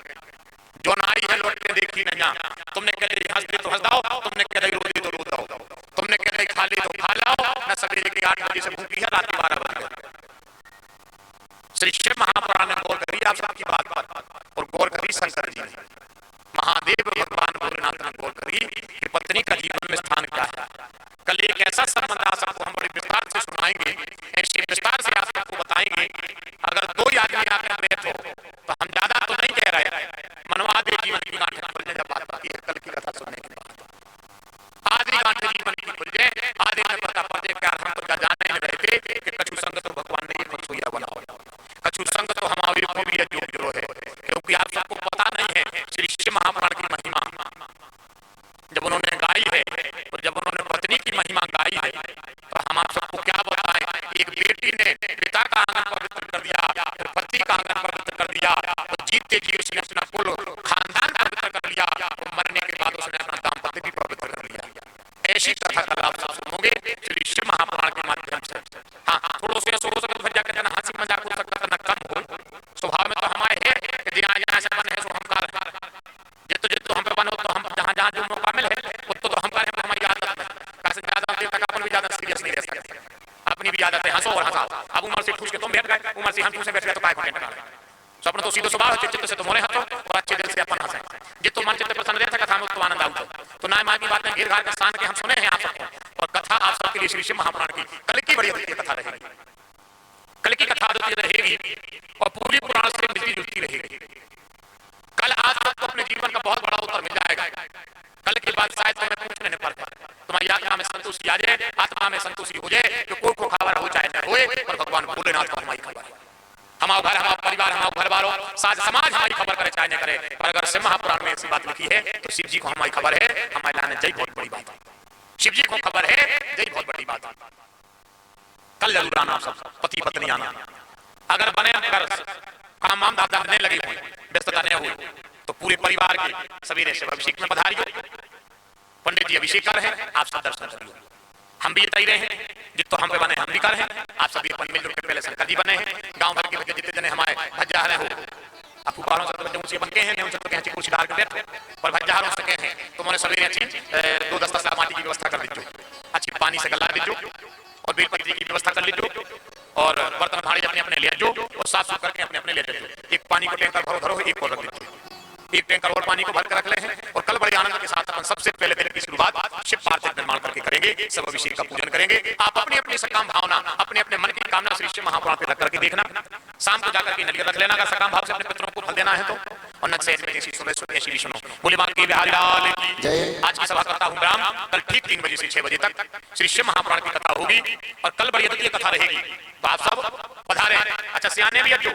जो नारी है लौट के देखी नहीं, तुमने कह दी हंस दे तो हंस दाओ, तुमने कह दी रो दी तो रो दो, तुमने कह दी खा ली तो खा लाओ, न सवेरे के 8 बजे से भूखी है रात 12 बजे। श्री शिव महापुराण ने गौर करी आप सबकी बात पर और गौर करी शंकर जी ने, महादेव भगवान भोलेनाथ ने गौर करी कि पत्नी का जीवन में स्थान क्या है। कल एक ऐसा संबंध आप सबको हम बड़े विस्तार से सुनाएंगे, ऐसे विस्तार से आप सबको बताएंगे। अगर 2 आदमी आपके बैठ हो तो हम ज्यादा तो नहीं कह रहे, मनवा दे जीवन की गांठें खुल जाए। जब बात बाकी है कल की कथा सुनने के बाद आधी गांठें जीवन की खुल जाए, आधे में पता पड़े प्यार हम तो जाने में रहते कि कछु संग तो भगवान ने ये सोया बनाओ, कछु संग तो हमारी को भी है जो है, क्योंकि आप सबको पता नहीं है श्री शिव महापुराण की महिमा जब उन्होंने गाई है और जब उन्होंने पत्नी की महिमा गाई है तो हम आप सबको क्या बताएं। एक बेटी ने पिता का आंगन पवित्र कर दिया, फिर पति का आंगन पवित्र कर दिया, तो जीते जी उसने अपना कुल खानदान पवित्र कर लिया और मरने के बाद उसने अपना दाम्पत्य भी पवित्र कर लिया। ऐसी कथा कल आप सब सुनोगे श्री शिव महापुराण के माध्यम से। हाँ थोड़ो से सोरो से भज्जा के जना हंसी मजाक हो सकता न कम हो, स्वभाव में तो हमारे है कि जहाँ से बने सो हम कर जितो हम पे बनो तो हम जहाँ जो मौका मिले तो हम करें। हमारी आदत है कैसे ज्यादा देर तक अपन भी ज्यादा सीरियस नहीं रह सकते, अपनी भी आदत है हंसो और हंसाओ। अब उम्र से ठूस के तुम बैठ गए, उम्र से हम ठूसे बैठ गए तो काय करें। स्वप्न तो सीधो स्वभाव है, चित्त से तो मोरे हंसो और अच्छे दिल से अपन हंसे। जितो मन चित्त प्रसन्न रहता कथा में तो आनंद आउतो। तो नाय माँ की बातें घेर घार के स्थान के हम सुने हैं आप सबको, और कथा आप सबके लिए श्री शिव महापुराण की कल की बड़ी अद्वितीय कथा रहेगी। कल की कथा अद्वितीय रहेगी और पूरी पुराण से मिलती जुलती रहेगी। कल आज तक तो अपने जीवन का बहुत बड़ा उत्तर मिल जाएगा। कल के बाद शायद तुम्हें पूछने नहीं पड़ता, तुम्हारी आत्मा में संतुष्टि आ जाए, आत्मा में संतुष्टि हो जाए कि कोई को खबर हो चाहे न होए, पर भगवान भोलेनाथ को हमारी खबर है। हमारा घर हमारा परिवार हमारा घर वालों साज समाज हमारी खबर करे चाहे न करे, पर अगर शिव महापुराण में ऐसी बात लिखी है तो शिव जी को हमारी खबर है, हमारे लाने जय बहुत बड़ी बात है। शिव जी को खबर है, जय बहुत बड़ी बात है। कल जरूर आना सब पति पत्नी आना। अगर बने अगर काम वाम दादा नहीं लगे हुए, व्यस्तता नहीं हुई, तो पूरे परिवार के सवेरे शिव अभिषेक में पधारियो। पंडित जी अभिषेक कर रहे हैं, आप सब दर्शन करियो। हम भी तैयार हैं, जितो हम पे बने हम भी कर रहे हैं। आप सभी अपन मिलजुल के पहले शंकर जी बने हैं, गांव भर के बच्चे जितने जने हमारे भज्जा रहे हो आप पहाड़ों से बच्चे ऊंचे बन के हैं, उनसे तो कहीं कुर्सी डाल के बैठो, पर भज्जा हो सके हैं तो मैंने सवेरे अच्छी 2 दस्ता माटी की व्यवस्था कर दीजिए, अच्छी पानी से गला दीजिए और बेलपत्री की व्यवस्था कर लीजिए और बर्तन भाड़ी अपने अपने ले जो और साफ सुथरा करके अपने अपने ले लीजिए। एक पानी को टैंकर भरो एक और रख दीजिए, एक टैंकर और पानी को भर कर रख ले हैं और कल बड़े आनंद के साथ अपन सबसे पहले दिन की शुरुआत शिव पार्थिव निर्माण करके करेंगे। सब अभिषेक का पूजन करेंगे। आप अपनी अपनी सकाम भावना, अपने अपने मन की कामना श्री शिव महापुराण पे रख करके देखना। शाम को जाकर के नलिया रख लेना का सकाम भाव से अपने पितरों को फल देना है तो। और नक्शे में ऐसी सुबह सुबह ऐसी सुनो बोले बात के बिहारी लाल की। आज की सभा करता हूं ग्राम। कल ठीक 3 बजे से 6 बजे तक श्री शिव महापुराण की कथा होगी और कल बड़ी अद्वितीय कथा रहेगी। तो आप सब पधारे। अच्छा सियाने भी अज्जो